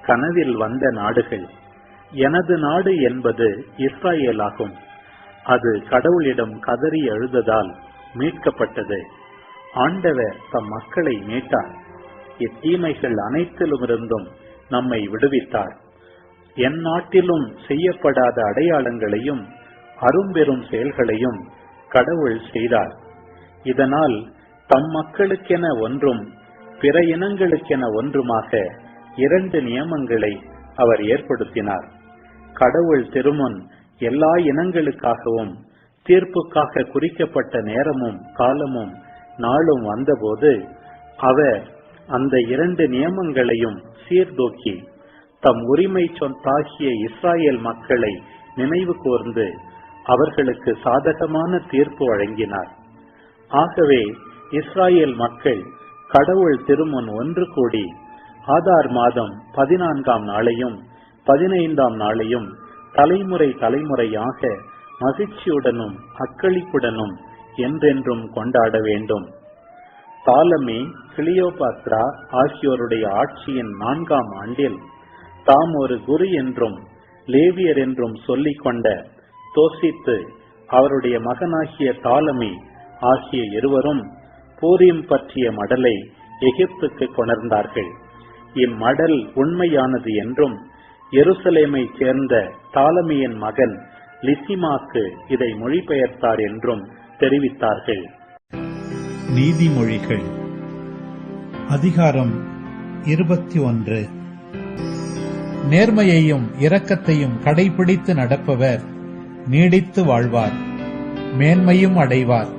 கனவில் வந்த நாடுகள். எனது நாடு என்பது இஸ்ராயேலாகும். அது கடவுளிடம் கதறி அழுததால் மீட்கப்பட்டது. ஆண்டவர் தம் மக்களை மீட்டார். இத்தீமைகள் அனைத்திலுமிருந்தும் நம்மை விடுவித்தார். என் நாட்டிலும் செய்யப்படாத அடையாளங்களையும் அரும்பெரும் செயல்களையும் கடவுள் செய்தார். இதனால் தம் மக்களுக்கென ஒன்றும் பிற இனங்களுக்கென ஒன்றுமாக 2 நியமங்களை அவர் ஏற்படுத்தினார். கடவுள் திருமுன் எல்லா இனங்களுக்காகவும் தீர்ப்புக்காக குறிக்கப்பட்ட நேரமும் காலமும் நாளும் வந்தபோது அவர் அந்த 2 நியமங்களையும் சீர்தூக்கி தம் உரிமை சொத்தாகிய இஸ்ராயேல் மக்களை நினைவு கூர்ந்து அவர்களுக்கு சாதகமான தீர்ப்பு வழங்கினார். ஆகவே இஸ்ராயேல் மக்கள் கடவுள் திருமுன் ஒன்று கூடி ஆதார் மாதம் 14ஆம் நாளையும் 15ஆம் நாளையும் தலைமுறை தலைமுறையாக மகிழ்ச்சியுடனும் அக்களிப்புடனும் என்றென்றும் கொண்டாட வேண்டும். தாலமி, கிளியோபாத்ரா ஆகியோருடைய ஆட்சியின் 4ஆம் ஆண்டில் தாம் ஒரு குரு என்றும் லேவியர் என்றும் சொல்லிக் கொண்ட தோசித்து அவருடைய மகனாகிய தாலமி ஆகிய இருவரும் பூரீம் பற்றிய மடலை எகிப்துக்கு கொணர்ந்தார்கள். இம்மடல் உண்மையானது என்றும் எருசலேமை சேர்ந்த தாலமியின் மகன் லிசிமாக்கு இதை மொழிபெயர்த்தார் என்றும் தெரிவித்தார்கள். நீதிமொழிகள் அதிகாரம் 21. நேர்மையையும் இரக்கத்தையும் கடைபிடித்து நடப்பவர் நீடித்து வாழ்வார், மேன்மையும் அடைவார்.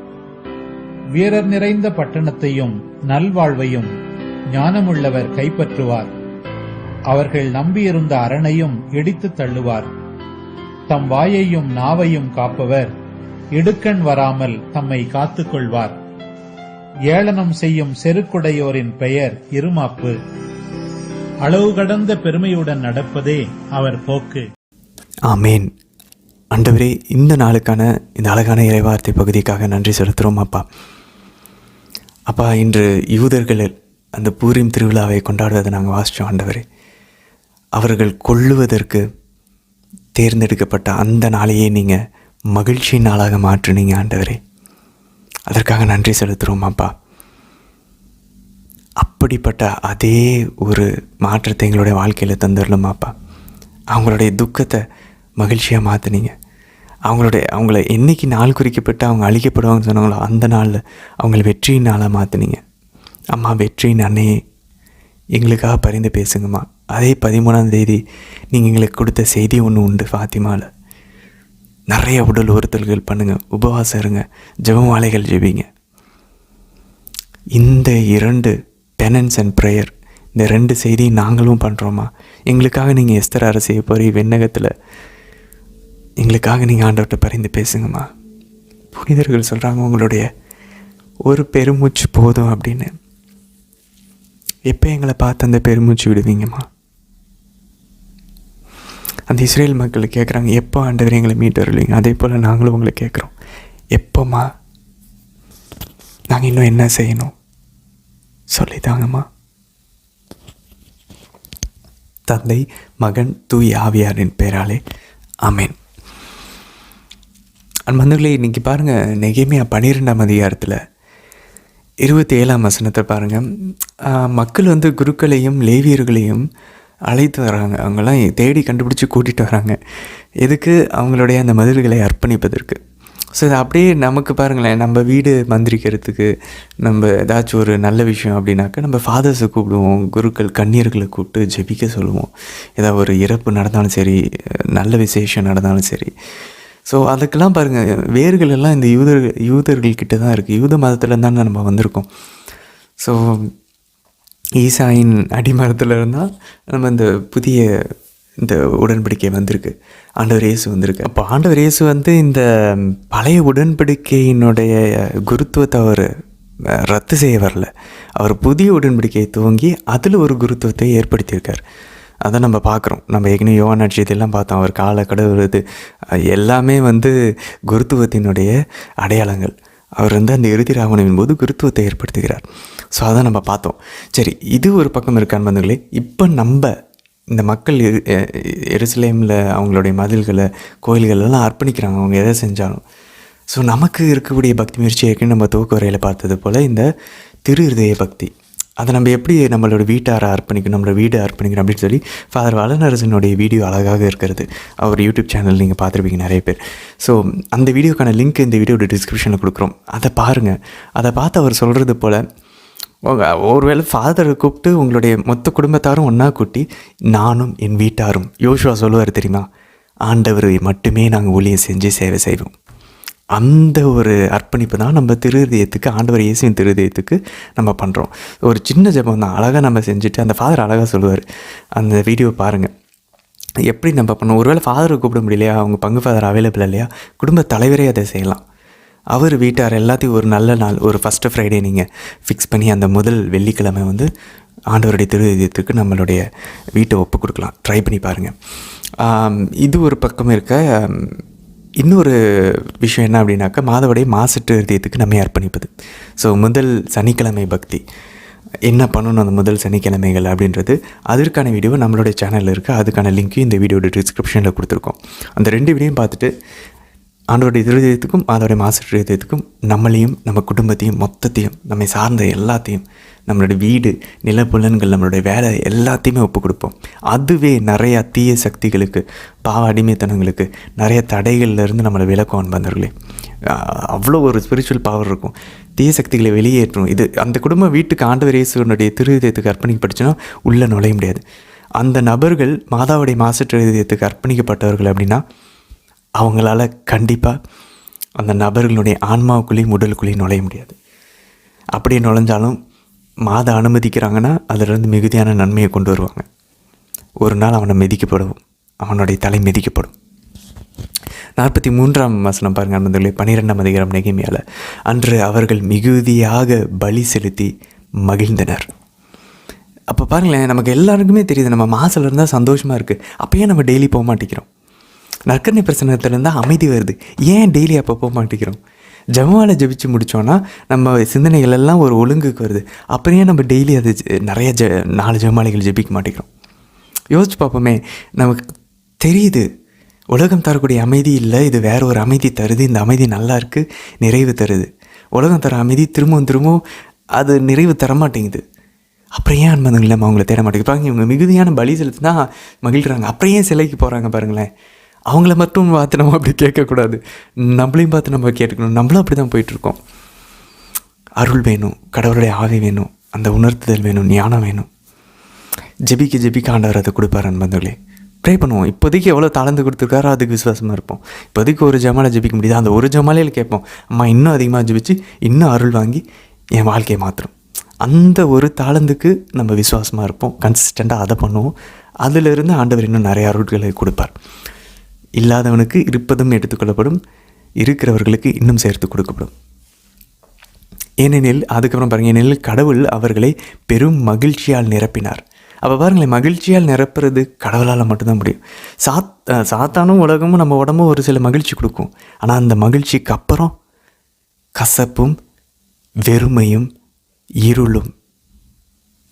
வீரர் நிறைந்த பட்டணத்தையும் நல்வாழ்வையும் ஞானமுள்ளவர் கைப்பற்றுவார். அவர்கள் நம்பியிருந்த அரணையும் இடித்து தள்ளுவார். தம் வாயையும் நாவையும் காப்பவர் இடுக்கண் வராமல் தம்மை காத்துக் கொள்வார். ஏளனம் செய்யும் செருக்குடையோரின் பெயர் இருமாப்பு. அளவு கடந்த பெருமையுடன் நடப்பதே அவர் போக்கு. ஆமேன். ஆண்டவரே, இந்த நாளுக்கான இந்த அழகான இறைவார்த்தை பகுதிக்காக நன்றி செலுத்துகிறோம் அப்பா. அப்பா, இன்று யூதர்கள் அந்த பூரீம் திருவிழாவை கொண்டாடுவதை நாங்கள் வாசித்தோம் ஆண்டவரே. அவர்கள் கொல்லுவதற்கு தேர்ந்தெடுக்கப்பட்ட அந்த நாளையே நீங்கள் மகிழ்ச்சி நாளாக மாற்றினீங்க ஆண்டவரே. அதற்காக நன்றி செலுத்துகிறோம் அப்பா. அப்படிப்பட்ட அதே ஒரு மாற்றத்தை எங்களுடைய வாழ்க்கையில் தந்துடலாம் அப்பா. அவங்களுடைய துக்கத்தை மகிழ்ச்சியாக மாற்றினீங்க. அவங்கள என்னைக்கு நாள் குறிக்கப்பட்டு அவங்க அழிக்கப்படுவாங்கன்னு சொன்னாங்களோ அந்த நாளில் அவங்கள வெற்றியின் நாளாக மாற்றினீங்க. அம்மா, வெற்றியின் அன்னையே எங்களுக்காக பரிந்து பேசுங்கம்மா. அதே 13ஆம் தேதி நீங்கள் எங்களுக்கு கொடுத்த செய்தி ஒன்று உண்டு. ஃபாத்திமாவில் நிறைய உடல் உறுத்தல்கள் பண்ணுங்கள், உபவாசம் இருங்க, ஜெபமாலைகள் ஜெபிங்க. இந்த 2 பெனன்ஸ் அண்ட் ப்ரேயர், இந்த 2 செய்தி நாங்களும் பண்ணுறோம்மா. எங்களுக்காக நீங்கள் எஸ்தர் அரசியை போய் விண்ணகத்தில் எங்களுக்காக நீங்கள் ஆண்டவர்கிட்ட பரிந்து பேசுங்கம்மா. புனிதர்கள் சொல்கிறாங்க, உங்களுடைய ஒரு பெருமூச்சு போதும் அப்படின்னு. எப்போ எங்களை பார்த்து அந்த பெருமூச்சு விடுவீங்கம்மா? அந்த இஸ்ரேல் மக்கள் கேட்குறாங்க, எப்போ ஆண்டவர் எங்களை மீட்டு வருவீங்க? அதே போல் நாங்களும் உங்களை கேட்குறோம், எப்போம்மா? நாங்கள் இன்னும் என்ன செய்யணும் சொல்லித்தாங்கம்மா. தந்தை, மகன், தூய் ஆவியாரின் பெயராலே ஆமேன். அன்பர்களே, இன்றைக்கி பாருங்கள், நெகேமியா 12ஆம் அதிகாரத்தில் 27ஆம் வசனத்தை பாருங்கள். மக்கள் வந்து குருக்களையும் லேவியர்களையும் அழைத்து வராங்க. அவங்களாம் தேடி கண்டுபிடிச்சி கூட்டிகிட்டு வராங்க. எதுக்கு? அவங்களுடைய அந்த மதில்களை அர்ப்பணிப்பதற்கு. ஸோ இது அப்படியே நமக்கு பாருங்களேன், நம்ம வீடு மந்திரிக்கிறதுக்கு, நம்ம ஏதாச்சும் ஒரு நல்ல விஷயம் அப்படின்னாக்கா நம்ம ஃபாதர்ஸை கூப்பிடுவோம், குருக்கள் கன்னியர்களை கூப்பிட்டு ஜெபிக்க சொல்லுவோம். ஏதாவது ஒரு இறப்பு நடந்தாலும் சரி, நல்ல விசேஷம் நடந்தாலும் சரி. ஸோ அதுக்கெல்லாம் பாருங்கள், வேர்கள் எல்லாம் இந்த யூதர்கள்கிட்ட தான் இருக்குது. யூத மதத்தில் தான் நம்ம வந்திருக்கோம். ஸோ ஈசாயின் அடிமரத்தில் இருந்தால் நம்ம இந்த புதிய இந்த உடன்படிக்கை வந்திருக்கு, ஆண்டவர் இயேசு வந்திருக்கு. அப்போ ஆண்டவர் இயேசு வந்து இந்த பழைய உடன்படிக்கையினுடைய குருத்துவத்தை அவர் ரத்து செய்ய வரல. அவர் புதிய உடன்படிக்கையை துவங்கி அதில் ஒரு குருத்துவத்தை ஏற்படுத்தியிருக்கார். அதை நம்ம பார்க்குறோம். நம்ம ஏற்கனவே யோவான் நட்சத்திரத்தெல்லாம் பார்த்தோம். அவர் காலை கடவுளது எல்லாமே வந்து குருத்துவத்தினுடைய அடையாளங்கள். அவர் வந்து அந்த இறுதி ராவணவின் போது குருத்துவத்தை ஏற்படுத்துகிறார். ஸோ அதை நம்ம பார்த்தோம். சரி, இது ஒரு பக்கம் இருக்கான்னு வந்துங்களே. இப்போ நம்ம இந்த மக்கள் எருசலேமில் அவங்களுடைய மதில்களை, கோயில்களெல்லாம் அர்ப்பணிக்கிறாங்க, அவங்க எதை செஞ்சாலும். ஸோ நமக்கு இருக்கக்கூடிய பக்தி முயற்சி ஏற்கனவே நம்ம துவக்க வரையில் பார்த்தது போல் இந்த திரு இருதய பக்தி, அதை நம்ம எப்படி நம்மளோட வீட்டாரை அர்ப்பணிக்கணும், நம்மளோட வீடை அர்ப்பணிக்கணும் அப்படின்னு சொல்லி ஃபாதர் வளனரசனுடைய வீடியோ அழகாக இருக்கிறது. அவர் யூடியூப் சேனல் நீங்கள் பார்த்துருப்பீங்க நிறைய பேர். ஸோ அந்த வீடியோக்கான லிங்க் இந்த வீடியோட டிஸ்கிரிப்ஷனில் கொடுக்குறோம். அதை பாருங்கள். அதை பார்த்து அவர் சொல்கிறது போல் ஒருவேளை ஃபாதரை கூப்பிட்டு உங்களுடைய மொத்த குடும்பத்தாரும் ஒன்றா கூட்டி, நானும் என் வீட்டாரும், யோசுவா சொல்லுவார் தெரியுமா, ஆண்டவரை மட்டுமே நாங்கள் ஊழியம் செஞ்சு சேவை செய்வோம். அந்த ஒரு அர்ப்பணிப்பு தான் நம்ம திருதயத்துக்கு, ஆண்டவர் இயேசுவின் திருதயத்துக்கு நம்ம பண்ணுறோம். ஒரு சின்ன ஜெபம் தான், அழகாக நம்ம செஞ்சுட்டு அந்த ஃபாதர் அழகாக சொல்லுவார். அந்த வீடியோ பாருங்கள், எப்படி நம்ம பண்ணோம். ஒருவேளை ஃபாதரை கூப்பிட முடியலையா, அவங்க பங்கு ஃபாதர் அவைலபிள் இல்லையா, குடும்ப தலைவரே அதை செய்யலாம். அவர் வீட்டார் எல்லாத்தையும் ஒரு நல்ல நாள், ஒரு ஃபஸ்ட்டு ஃப்ரைடே நீங்கள் ஃபிக்ஸ் பண்ணி அந்த முதல் வெள்ளிக்கிழமை வந்து ஆண்டவருடைய திருதயத்துக்கு நம்மளுடைய வீட்டை ஒப்பு கொடுக்கலாம். ட்ரை பண்ணி பாருங்கள். இது ஒரு பக்கம் இருக்க. இன்னொரு விஷயம் என்ன அப்படின்னாக்கா, மாதவுடைய மாசற்ற இருதயத்துக்கு நம்ம அர்ப்பணிப்பது. ஸோ முதல் சனிக்கிழமை பக்தி என்ன பண்ணணும், அந்த முதல் சனிக்கிழமைகள் அப்படின்றது, அதற்கான வீடியோ நம்மளுடைய சேனலில் இருக்குது. அதுக்கான லிங்க்கையும் இந்த வீடியோட டிஸ்கிரிப்ஷனில் கொடுத்துருக்கோம். அந்த 2 வீடியோயும் பார்த்துட்டு ஆண்டவருடைய திருதயத்துக்கும் அதோடைய மாசற்ற இருதயத்துக்கும் நம்மளையும் நம்ம குடும்பத்தையும் மொத்தத்தையும் நம்மை சார்ந்த எல்லாத்தையும், நம்மளுடைய வீடு, நிலப்புலன்கள், நம்மளுடைய வேலை எல்லாத்தையுமே ஒப்பு கொடுப்போம். அதுவே நிறையா தீய சக்திகளுக்கு, பாவ அடிமைத்தனங்களுக்கு, நிறைய தடைகள்லேருந்து நம்மளை விலக்கும் அன்பர்களே. அவ்வளோ ஒரு ஸ்பிரிச்சுவல் பவர் இருக்கும். தீய சக்திகளை வெளியேற்றும். இது அந்த குடும்பம் வீட்டுக்கு ஆண்டவர் இயேசுவினுடைய திருதயத்துக்கு அர்ப்பணிக்கப்பட்டுச்சுன்னா உள்ளே நுழைய முடியாது. அந்த நபர்கள் மாதாவுடைய மாசற்ற இருதயத்துக்கு அர்ப்பணிக்கப்பட்டவர்கள் அப்படின்னா அவங்களால கண்டிப்பாக அந்த நபர்களுடைய ஆன்மாவுக்குள்ளேயும் உடலுக்குள்ளேயும் நுழைய முடியாது. அப்படியே நுழைஞ்சாலும் மாதா அனுமதிக்கிறாங்கன்னா அதிலிருந்து மிகுதியான நன்மையை கொண்டு வருவாங்க. ஒரு நாள் அவனை மிதிக்கப்படும், அவனுடைய தலை மிதிக்கப்படும். 43ஆம் வசனம் பாருங்கள் நண்பர்களே, 12ஆம் அதிகாரம் நெகேமியாவில். அன்று அவர்கள் மிகுதியாக பலி செலுத்தி மகிழ்ந்தனர். அப்போ பாருங்களேன், நமக்கு எல்லாருக்குமே தெரியுது நம்ம மாசில் இருந்தால் சந்தோஷமாக இருக்குது. அப்போயே நம்ம டெய்லி போக மாட்டேங்கிறோம். நற்கருணை பிரசன்னத்துலேருந்து அமைதி வருது, ஏன் டெய்லி அப்போ போக மாட்டேங்கிறோம்? ஜெபமாலை ஜெபிச்சு முடித்தோன்னா நம்ம சிந்தனைகள் எல்லாம் ஒரு ஒழுங்குக்கு வருது. அப்படியே நம்ம டெய்லி அது நிறைய 4 ஜெபமாலைகள் ஜெபிக்க மாட்டேங்கிறோம். யோசிச்சு பார்ப்போமே, நமக்கு தெரியுது உலகம் தரக்கூடிய அமைதி இல்லை, இது வேற ஒரு அமைதி தருது. இந்த அமைதி நல்லா இருக்குது, நிறைவு தருது. உலகம் தர அமைதி திரும்பவும் அது நிறைவு தரமாட்டேங்குது. அப்புறம் ஏன் அன்பர்கள் நம்ம அவங்கள தேட மாட்டேங்கிறாங்க? இவங்க மிகுதியான பலி செலுத்தினா மகிழ்கிறாங்க, அப்புறம் ஏன் சிலைக்கு போகிறாங்க பாருங்களேன். அவங்கள மட்டும் பார்த்து நம்ம அப்படி கேட்கக்கூடாது, நம்மளையும் பார்த்து நம்ம கேட்டுக்கணும். நம்மளும் அப்படி தான் போயிட்டுருக்கோம். அருள் வேணும், கடவுளுடைய ஆவி வேணும், அந்த உணர்த்துதல் வேணும், ஞானம் வேணும். ஜெபிக்க ஆண்டவர் அதை கொடுப்பார் அன்பர்களே. ப்ரே பண்ணுவோம். இப்போதைக்கு எவ்வளோ தாளந்து கொடுத்துருக்காரோ அதுக்கு விசுவாசமாக இருப்போம். இப்போதைக்கு ஒரு ஜமாலை ஜெபிக்க முடியாது, அந்த ஒரு ஜமாலையில் கேட்போம், அம்மா இன்னும் அதிகமாக ஜெபிச்சு இன்னும் அருள் வாங்கி என் வாழ்க்கையை மாற்றும். அந்த ஒரு தாளந்துக்கு நம்ம விசுவாசமாக இருப்போம், கன்சிஸ்டண்ட்டாக அதை பண்ணுவோம். அதிலிருந்து ஆண்டவர் இன்னும் நிறைய அருள்களை கொடுப்பார். இல்லாதவனுக்கு இருப்பதும் எடுத்துக்கொள்ளப்படும், இருக்கிறவர்களுக்கு இன்னும் சேர்த்து கொடுக்கப்படும். ஏனெனில் அதுக்கப்புறம் பாருங்கள், ஏனெனில் கடவுள் அவர்களை பெரும் மகிழ்ச்சியால் நிரப்பினார். அப்போ பாருங்களேன், மகிழ்ச்சியால் நிரப்புறது கடவுளால் மட்டும்தான் முடியும். சாத்தானும் உலகமும் நம்ம உடம்பும் ஒரு சில மகிழ்ச்சி கொடுக்கும். ஆனால் அந்த மகிழ்ச்சிக்கு அப்புறம் கசப்பும் வெறுமையும் இருளும்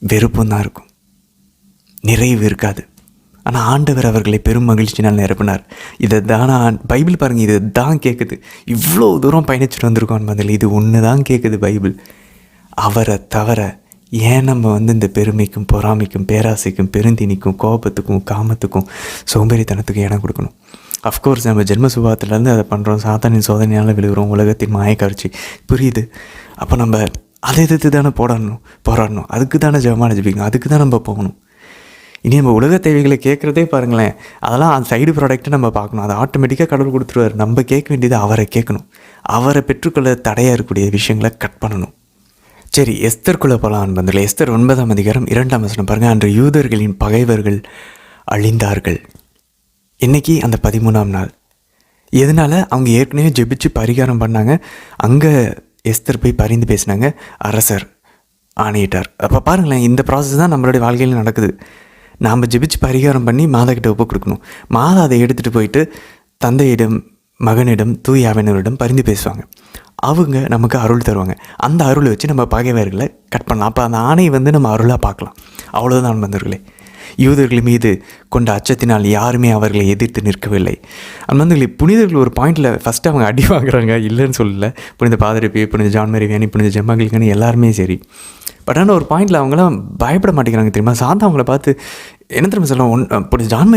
வெறுப்பும் தான் இருக்கும், நிறைவு இருக்காது. ஆனால் ஆண்டவர் அவர்களை பெரும் மகிழ்ச்சினால் நிரப்பினார். இதை தானே பைபிள் பாருங்கள், இது தான் கேட்குது. இவ்வளோ தூரம் பயணிச்சுட்டு வந்திருக்கோம் பதில் இது ஒன்று தான் கேட்குது பைபிள். அவரை தவிர ஏன் நம்ம இந்த பெருமைக்கும் பொறாமைக்கும் பேராசைக்கும் பெருந்தினிக்கும் கோபத்துக்கும் காமத்துக்கும் சோம்பேறித்தனத்துக்கும் இடம் கொடுக்கணும்? அஃப்கோர்ஸ் நம்ம ஜென்ம சுபாவத்திலேருந்து அதை பண்ணுறோம், சாத்தானின் சோதனையால் விழுகிறோம், உலகத்தின் மாயக்காட்சி புரியுது. அப்போ நம்ம அதை எதிர்த்து தானே போராடணும். அதுக்கு தானே ஜெபமான ஜெபிக்கணும், அதுக்கு தான் நம்ம போகணும். இனி நம்ம உலக தேவைகளை கேட்குறதே பாருங்களேன், அதெல்லாம் அந்த சைடு ப்ராடக்ட்டை நம்ம பார்க்கணும். அதை ஆட்டோமேட்டிக்காக கடவுள் கொடுத்துருவார். நம்ம கேட்க வேண்டியது அவரை கேட்கணும். அவரை பெற்றுக்கொள்ள தடையாக இருக்கக்கூடிய விஷயங்களை கட் பண்ணணும். சரி, எஸ்தர்க்குள்ளே போகலாம் பந்தல. எஸ்தர் 9ஆம் அதிகாரம் 2ஆம் வசனம் பாருங்கள். அன்று யூதர்களின் பகைவர்கள் அழிந்தார்கள். இன்றைக்கி அந்த 13ஆம் நாள். எதனால்? அவங்க ஏற்கனவே ஜெபிச்சு பரிகாரம் பண்ணாங்க. அங்கே எஸ்தர் போய் பரிந்து பேசினாங்க, அரசர் ஆணையிட்டார். அப்போ பாருங்களேன், இந்த ப்ராசஸ் தான் நம்மளுடைய வாழ்க்கையில் நடக்குது. நாம் ஜெபிச்சு பரிகாரம் பண்ணி மாதாக்கிட்ட ஒப்பு கொடுக்கணும். மாதா அதை எடுத்துகிட்டு போயிட்டு தந்தையிடம், மகனிடம், தூய ஆவியானவரிடம் பரிந்து பேசுவாங்க. அவங்க நமக்கு அருள் தருவாங்க. அந்த அருளை வச்சு நம்ம பகைவர்களை கட் பண்ணலாம். அப்போ அந்த ஆணை நம்ம அருளாக பார்க்கலாம். அவ்வளோதான் நண்பர்களே. யூதர்கள் மீது கொண்ட அச்சத்தினால் யாருமே அவர்களை எதிர்த்து நிற்கவில்லை. அந்த புனிதர்கள் ஒரு பாயிண்டில் ஃபஸ்ட்டு அவங்க அடி வாங்குறாங்க, இல்லைன்னு சொல்லலை. புனித பாதிரிப்பி, புனித ஜான் மேரி வியானி, புனித ஜெம்மாகிலிகன் எல்லாருமே சரி. பட் ஆனால் ஒரு பாயிண்டில் அவங்களாம் பயப்பட மாட்டேங்கிறாங்க தெரியுமா? சாந்தா அவங்கள பார்த்து என்ன தெரியுமா சொல்கிறான்? புனித ஜான்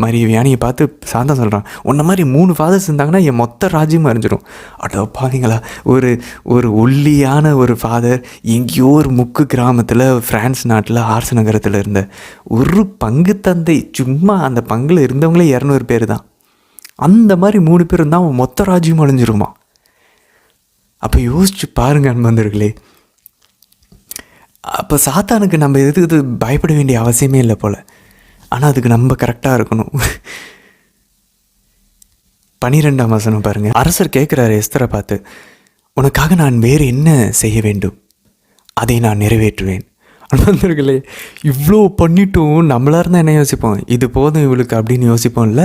மேரி வியானியை பார்த்து சாந்தா சொல்கிறான், உன்ன மாதிரி 3 ஃபாதர்ஸ் இருந்தாங்கன்னா என் மொத்த ராஜ்யமும் அறிஞ்சிடும். அடோ பாருங்களா, ஒரு ஒல்லியான ஒரு ஃபாதர் எங்கேயோ ஒரு முக்கு கிராமத்தில் ஃப்ரான்ஸ் நாட்டில் ஆர்ஸ் நகரத்தில் இருந்த ஒரு பங்கு தந்தை, சும்மா அந்த பங்கில் இருந்தவங்களே 200 பேர் தான். அந்த மாதிரி 3 பேர் இருந்தால் அவன் மொத்த ராஜ்யமும் அழிஞ்சிருமா? அப்போ யோசிச்சு பாருங்க அன்பந்தர்களே. அப்போ சாத்தானுக்கு நம்ம எதுக்கு பயப்பட வேண்டிய அவசியமே இல்லை போல். ஆனால் அதுக்கு நம்ம கரெக்டாக இருக்கணும். 12ஆம் வசனம் பாருங்கள். அரசர் கேட்குறாரு எஸ்தரை பார்த்து, உனக்காக நான் வேறு என்ன செய்ய வேண்டும்? அதை நான் நிறைவேற்றுவேன். அன்பர்களே, இவ்வளோ பண்ணிட்டும் நம்மளாக இருந்தால் என்ன யோசிப்போம்? இது போதும் இவளுக்கு அப்படின்னு யோசிப்போம்ல.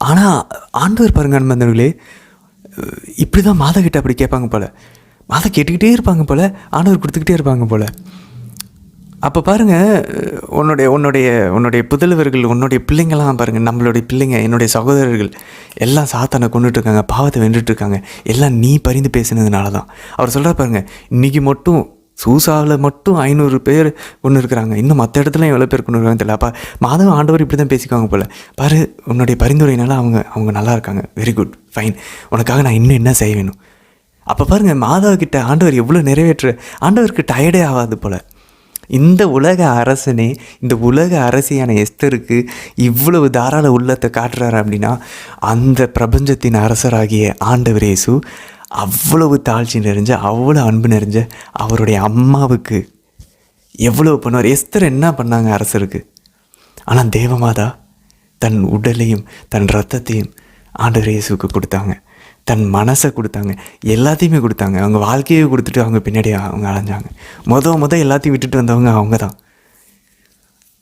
ஆனால் ஆண்டவர் பாருங்க அன்பர்களே, இப்படி தான் மாதக்கிட்ட அப்படி கேட்பாங்க போல். மாதா கேட்டுக்கிட்டே இருப்பாங்க போல், ஆண்டவர் கொடுத்துக்கிட்டே இருப்பாங்க போல். அப்போ பாருங்கள், உன்னுடைய புதல்வர்கள், உன்னுடைய பிள்ளைங்கள்லாம் பாருங்கள், நம்மளுடைய பிள்ளைங்க, என்னுடைய சகோதரர்கள் எல்லாம் சாத்தானை கொண்டுட்ருக்காங்க, பாவத்தை வென்றுட்டுருக்காங்க. எல்லாம் நீ பரிந்து பேசினதுனால தான். அவர் சொல்கிறார் பாருங்கள், இன்றைக்கி மட்டும் சூசாவில் மட்டும் 500 பேர் கொண்டு இருக்கிறாங்க, இன்னும் மற்ற இடத்துல எவ்வளோ பேர் கொண்டு இருக்காங்க தெரியல. அப்போ மாதவ ஆண்டவர் இப்படி தான் பேசிக்குவாங்க போல். பாரு, உன்னுடைய பரிந்துரையினால அவங்க நல்லா இருக்காங்க. Very good, fine. உனக்காக நான் இன்னும் என்ன செய்ய வேணும்? அப்போ பாருங்கள், மாதாக்கிட்ட ஆண்டவர் எவ்வளோ நிறைவேற்ற, ஆண்டவருக்கு டயர்டே ஆகாது போல். இந்த உலக அரசனே, இந்த உலக அரசியான எஸ்தருக்கு இவ்வளவு தாராள உள்ளத்தை காட்டுறாரு அப்படின்னா, அந்த பிரபஞ்சத்தின் அரசராகிய ஆண்டவர் இயேசு அவ்வளவு தாழ்ச்சி நிறைஞ்ச, அவ்வளோ அன்பு நிறைஞ்ச அவருடைய அம்மாவுக்கு எவ்வளோ பண்ணுவார். எஸ்தர் என்ன பண்ணாங்க அரசருக்கு? ஆனால் தேவமாதா தன் உடலையும் தன் இரத்தத்தையும் ஆண்டவர் இயேசுக்கு கொடுத்தாங்க, தன் மனசை கொடுத்தாங்க, எல்லாத்தையுமே கொடுத்தாங்க. அவங்க வாழ்க்கையை கொடுத்துட்டு அவங்க பின்னாடி அவங்க அலைஞ்சாங்க. எல்லாத்தையும் விட்டுட்டு வந்தவங்க அவங்க தான்.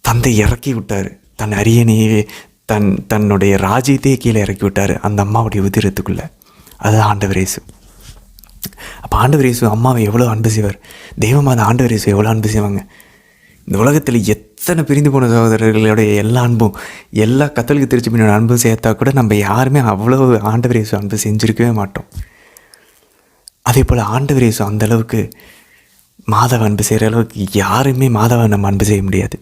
தந்தை இறக்கி விட்டார், தன் அரியணையே, தன்னுடைய ராஜ்யத்தையே கீழே இறக்கி விட்டார் அந்த அம்மாவுடைய உதிரத்துக்குள்ளே. அது ஆண்டவர் இயேசு. அப்போ ஆண்டவர் இயேசு அம்மாவை எவ்வளோ அன்பு செய்வார், தெய்வமாத ஆண்டவர் இயேசு எவ்வளோ அன்பு செய்வாங்க. இந்த உலகத்தில் எத்தனை பிரிந்து போன சகோதரர்களுடைய எல்லா அன்பும், எல்லா கத்தோலிக்க திருச்சபையோட அன்பும் சேர்த்தா கூட நம்ம யாருமே அவ்வளோ ஆண்டவர் இயேசு அன்பு செஞ்சுருக்கவே மாட்டோம். அதே போல் ஆண்டவர் இயேசு அந்தளவுக்கு மாதவ அன்பு செய்கிற அளவுக்கு யாருமே மாதவ நம்ம அன்பு செய்ய முடியாது.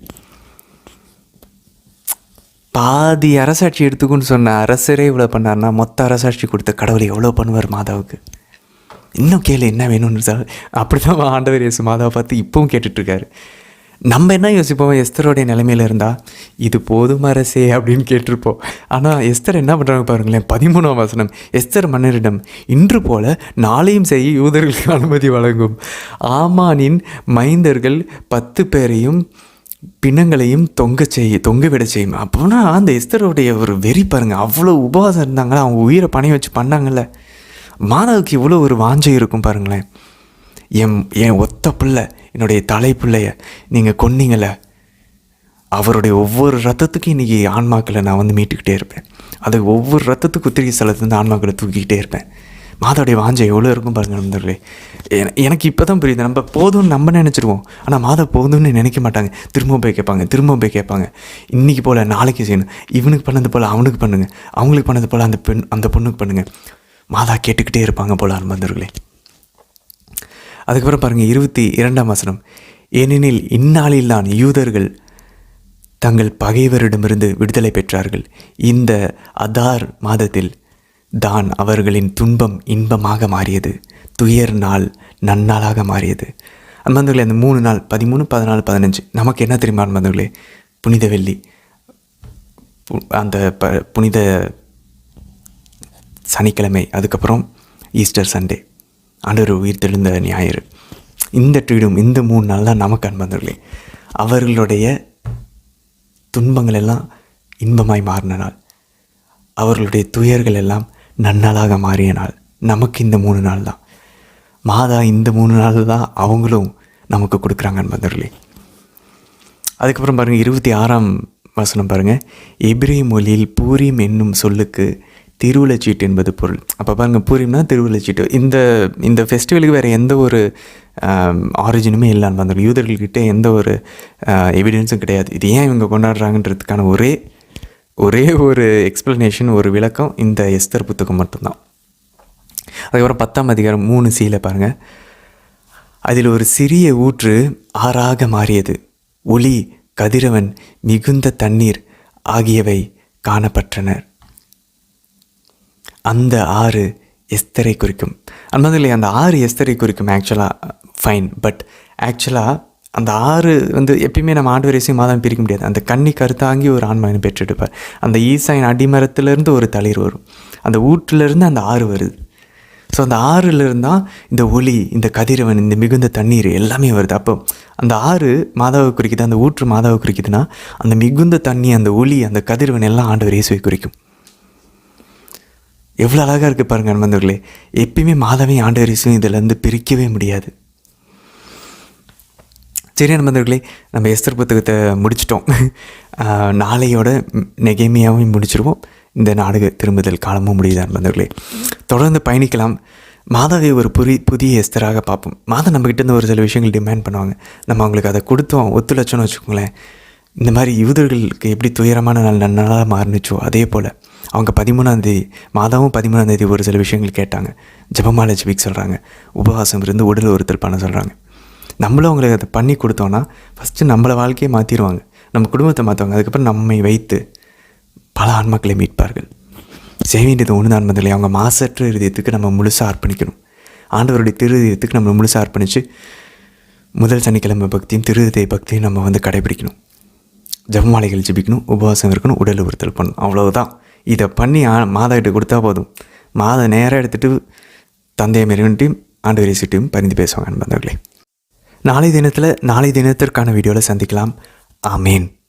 பாதி அரசாட்சி எடுத்துக்குன்னு சொன்ன அரசரே இவ்வளோ பண்ணார்னா, மொத்த அரசாட்சி கொடுத்த கடவுள் எவ்வளோ பண்ணுவார் மாதாவுக்கு? இன்னும் கேளு, என்ன வேணும்னு சார். அப்படி தான் ஆண்டவர் இயேசு மாதாவை பார்த்து இப்பவும் கேட்டுட்ருக்காரு. நம்ம என்ன யோசிப்போம்? எஸ்தரோடைய நிலைமையில் இருந்தால் இது போதும் அரசே அப்படின்னு கேட்டிருப்போம். ஆனால் எஸ்தர் என்ன பண்ணுறாங்க பாருங்களேன். 13ஆம் வசனம். எஸ்தர் மன்னரிடம், இன்று போல நாளையும் செய்ய யூதர்களுக்கு அனுமதி வழங்கும். ஆமானின் மைந்தர்கள் 10 பேரையும் பிணங்களையும் தொங்க விட செய்யும். அப்போனா அந்த எஸ்தரோடைய ஒரு வெறி பாருங்கள். அவ்வளோ உபவாசம் இருந்தாங்களா, அவங்க உயிரை பணைய வச்சு பண்ணாங்கல்ல. மாதாவுக்கு இவ்வளோ ஒரு வாஞ்சை இருக்கும் பாருங்களேன். என் ஒத்த பிள்ளை, என்னுடைய தலை பிள்ளைய நீங்கள் கொன்னீங்கள, அவருடைய ஒவ்வொரு ரத்தத்துக்கும் இன்றைக்கி ஆன்மாக்களை நான் மீட்டுக்கிட்டே இருப்பேன். அது ஒவ்வொரு ரத்தத்துக்கு உத்திரிகை ஸ்தலத்துலேருந்து ஆன்மாக்களை தூக்கிக்கிட்டே இருப்பேன். மாதாவுடைய வாஞ்சை எவ்வளோ இருக்கும் பாருங்கள் நண்பர்களே. எனக்கு இப்போ தான் புரியுது. நம்ம போதும்னு நம்ம நினச்சிருவோம், ஆனால் மாதா போதும்னு நினைக்க மாட்டாங்க. திரும்ப போய் கேட்பாங்க. இன்றைக்கி போல் நாளைக்கு செய்யணும், இவனுக்கு பண்ணது போல் அவனுக்கு பண்ணுங்கள், அவங்களுக்கு பண்ணது போல் அந்த பொண்ணுக்கு பண்ணுங்கள். மாதா கேட்டுக்கிட்டே இருப்பாங்க போல் நண்பர்களே. அதுக்கப்புறம் பாருங்கள் 22ஆம் வசனம், ஏனெனில் இந்நாளில் தான் யூதர்கள் தங்கள் பகைவரிடமிருந்து விடுதலை பெற்றார்கள். இந்த அதார் மாதத்தில் தான் அவர்களின் துன்பம் இன்பமாக மாறியது, துயர் நாள் நன்னாளாக மாறியது. அன்பர்களே, அந்த 3 நாள் 13, 14, 15 நமக்கு என்ன தெரியுமா அன்பர்களே? புனித வெள்ளி, அந்த புனித சனிக்கிழமை, அதுக்கப்புறம் ஈஸ்டர் சண்டே, ஆண்டவர் உயிர்த்தெழுந்த ஞாயிறு. இந்த ட்ரீடும் இந்த 3 நாள் தான் நமக்கு அன்பர்களே. அவர்களுடைய துன்பங்கள் எல்லாம் இன்பமாய் மாறின நாள், அவர்களுடைய துயர்கள் எல்லாம் நன்னாளாக மாறிய நாள் நமக்கு இந்த 3 நாள் தான். மாதா இந்த 3 நாள் தான் அவங்களும் நமக்கு கொடுக்குறாங்க நண்பர்களே. அதுக்கப்புறம் பாருங்கள் 26ஆம் வசனம் பாருங்கள், எபிரேய மொழியில் பூரீம் என்னும் சொல்லுக்கு திருவுளச்சீட்டு என்பது பொருள். அப்போ பாருங்கள், பூரீம்னா திருவுளச்சீட்டு. இந்த ஃபெஸ்டிவலுக்கு வேறு எந்த ஒரு ஆரிஜினுமே இல்லை நண்பர்களே. யூதர்கள்கிட்ட எந்த ஒரு எவிடன்ஸும் கிடையாது. இது ஏன் இவங்க கொண்டாடுறாங்கன்றதுக்கான ஒரே ஒரு எக்ஸ்ப்ளனேஷன், ஒரு விளக்கம் இந்த எஸ்தர் புத்தகம் மட்டும்தான். அதுக்கப்புறம் 10ஆம் அதிகாரம் 3c பாருங்கள், அதில் ஒரு சிறிய ஊற்று ஆறாக மாறியது, ஒளி, கதிரவன், மிகுந்த தண்ணீர் ஆகியவை காணப்பட்டனர். அந்த ஆறு எஸ்தரை குறிக்கும். அன்பர்களே, அந்த ஆறு எஸ்தரை குறிக்கும். ஆக்சுவலாக ஃபைன், பட் ஆக்சுவலாக அந்த ஆறு எப்பயுமே நம்ம ஆண்டவரையும் மாதம் பிரிக்க முடியாது. அந்த கன்னி கருத்தாங்கி ஒரு ஆண்மகனை பெற்றெடுப்பார். அந்த ஈசாயின் அடிமரத்துலேருந்து ஒரு தளிர் வரும், அந்த ஊற்றிலேருந்து அந்த ஆறு வருது. ஸோ அந்த ஆறுலேருந்து தான் இந்த ஒளி, இந்த கதிரவன், இந்த மிகுந்த தண்ணீர் எல்லாமே வருது. அப்போ அந்த ஆறு மாதாவை குறிக்குது, அந்த ஊற்று மாதாவை குறிக்குதுன்னா, அந்த மிகுந்த தண்ணி, அந்த ஒளி, அந்த கதிரவன் எல்லாம் ஆண்டவர் இயேசுவை குறிக்கும். எவ்வளோ அழகாக இருக்குது பாருங்கள் நண்பர்களே. எப்பயுமே மாதாவையும் ஆண்டவர் இயேசுவையும் இதிலேருந்து பிரிக்கவே முடியாது. சரி நண்பர்களே, நம்ம எஸ்தர் புத்தகத்தை முடிச்சிட்டோம். நாளையோட நெகேமியாவையும் முடிச்சிருவோம். இந்த நாடக திரும்புதல் காலமும் முடியுது நண்பர்களே. தொடர்ந்து பயணிக்கலாம். மாதாவை ஒரு புதிய எஸ்தராக பார்ப்போம். மாதா நம்மக்கிட்ட ஒரு சில விஷயங்கள் டிமாண்ட் பண்ணுவாங்க. நம்ம அவங்களுக்கு அதை கொடுத்தோம், ஒத்துழைச்சோன்னு வச்சுக்கோங்களேன். இந்த மாதிரி யூதர்களுக்கு எப்படி துயரமான நாள் நன்னாளாக மாறுனுச்சோ அதே போல் அவங்க 13ஆம் தேதி, மாதாவும் 13ஆம் தேதி ஒரு சில விஷயங்கள் கேட்டாங்க. ஜெபமாலை ஜெபிக்க சொல்கிறாங்க, உபவாசம் இருந்து உடல் ஒருத்தல் பண்ண சொல்கிறாங்க. நம்மளும் அவங்களுக்கு அதை பண்ணி கொடுத்தோன்னா ஃபஸ்ட்டு நம்மளை வாழ்க்கையை மாற்றிடுவாங்க, நம்ம குடும்பத்தை மாற்றுவாங்க. அதுக்கப்புறம் நம்மை வைத்து பல ஆன்மாக்களை மீட்பார்கள். செய்ய வேண்டியது ஒன்று தான் நண்பர்களே, அவங்க மாசற்ற இருதயத்துக்கு நம்ம முழுசாக அர்ப்பணிக்கணும். ஆண்டவருடைய திருதயத்துக்கு நம்ம முழுசாக அர்ப்பணித்து முதல் சனிக்கிழமை பக்தியும் திருதய பக்தியும் நம்ம கடைபிடிக்கணும். ஜெபமாலைகள் ஜெபிக்கணும், உபவாசம் இருக்கணும், உடல் உறுத்தல் பண்ணணும். அவ்வளவுதான். இதை பண்ணி மாதாகிட்ட கொடுத்தா போதும். மாதா நேராக எடுத்துகிட்டு தந்தையை மேலும் ஆண்டவரை சிட்டையும் பரிந்து பேசுவாங்க நண்பர்களே. நாளை தினத்திற்கான வீடியோவில் சந்திக்கலாம். ஆமேன்.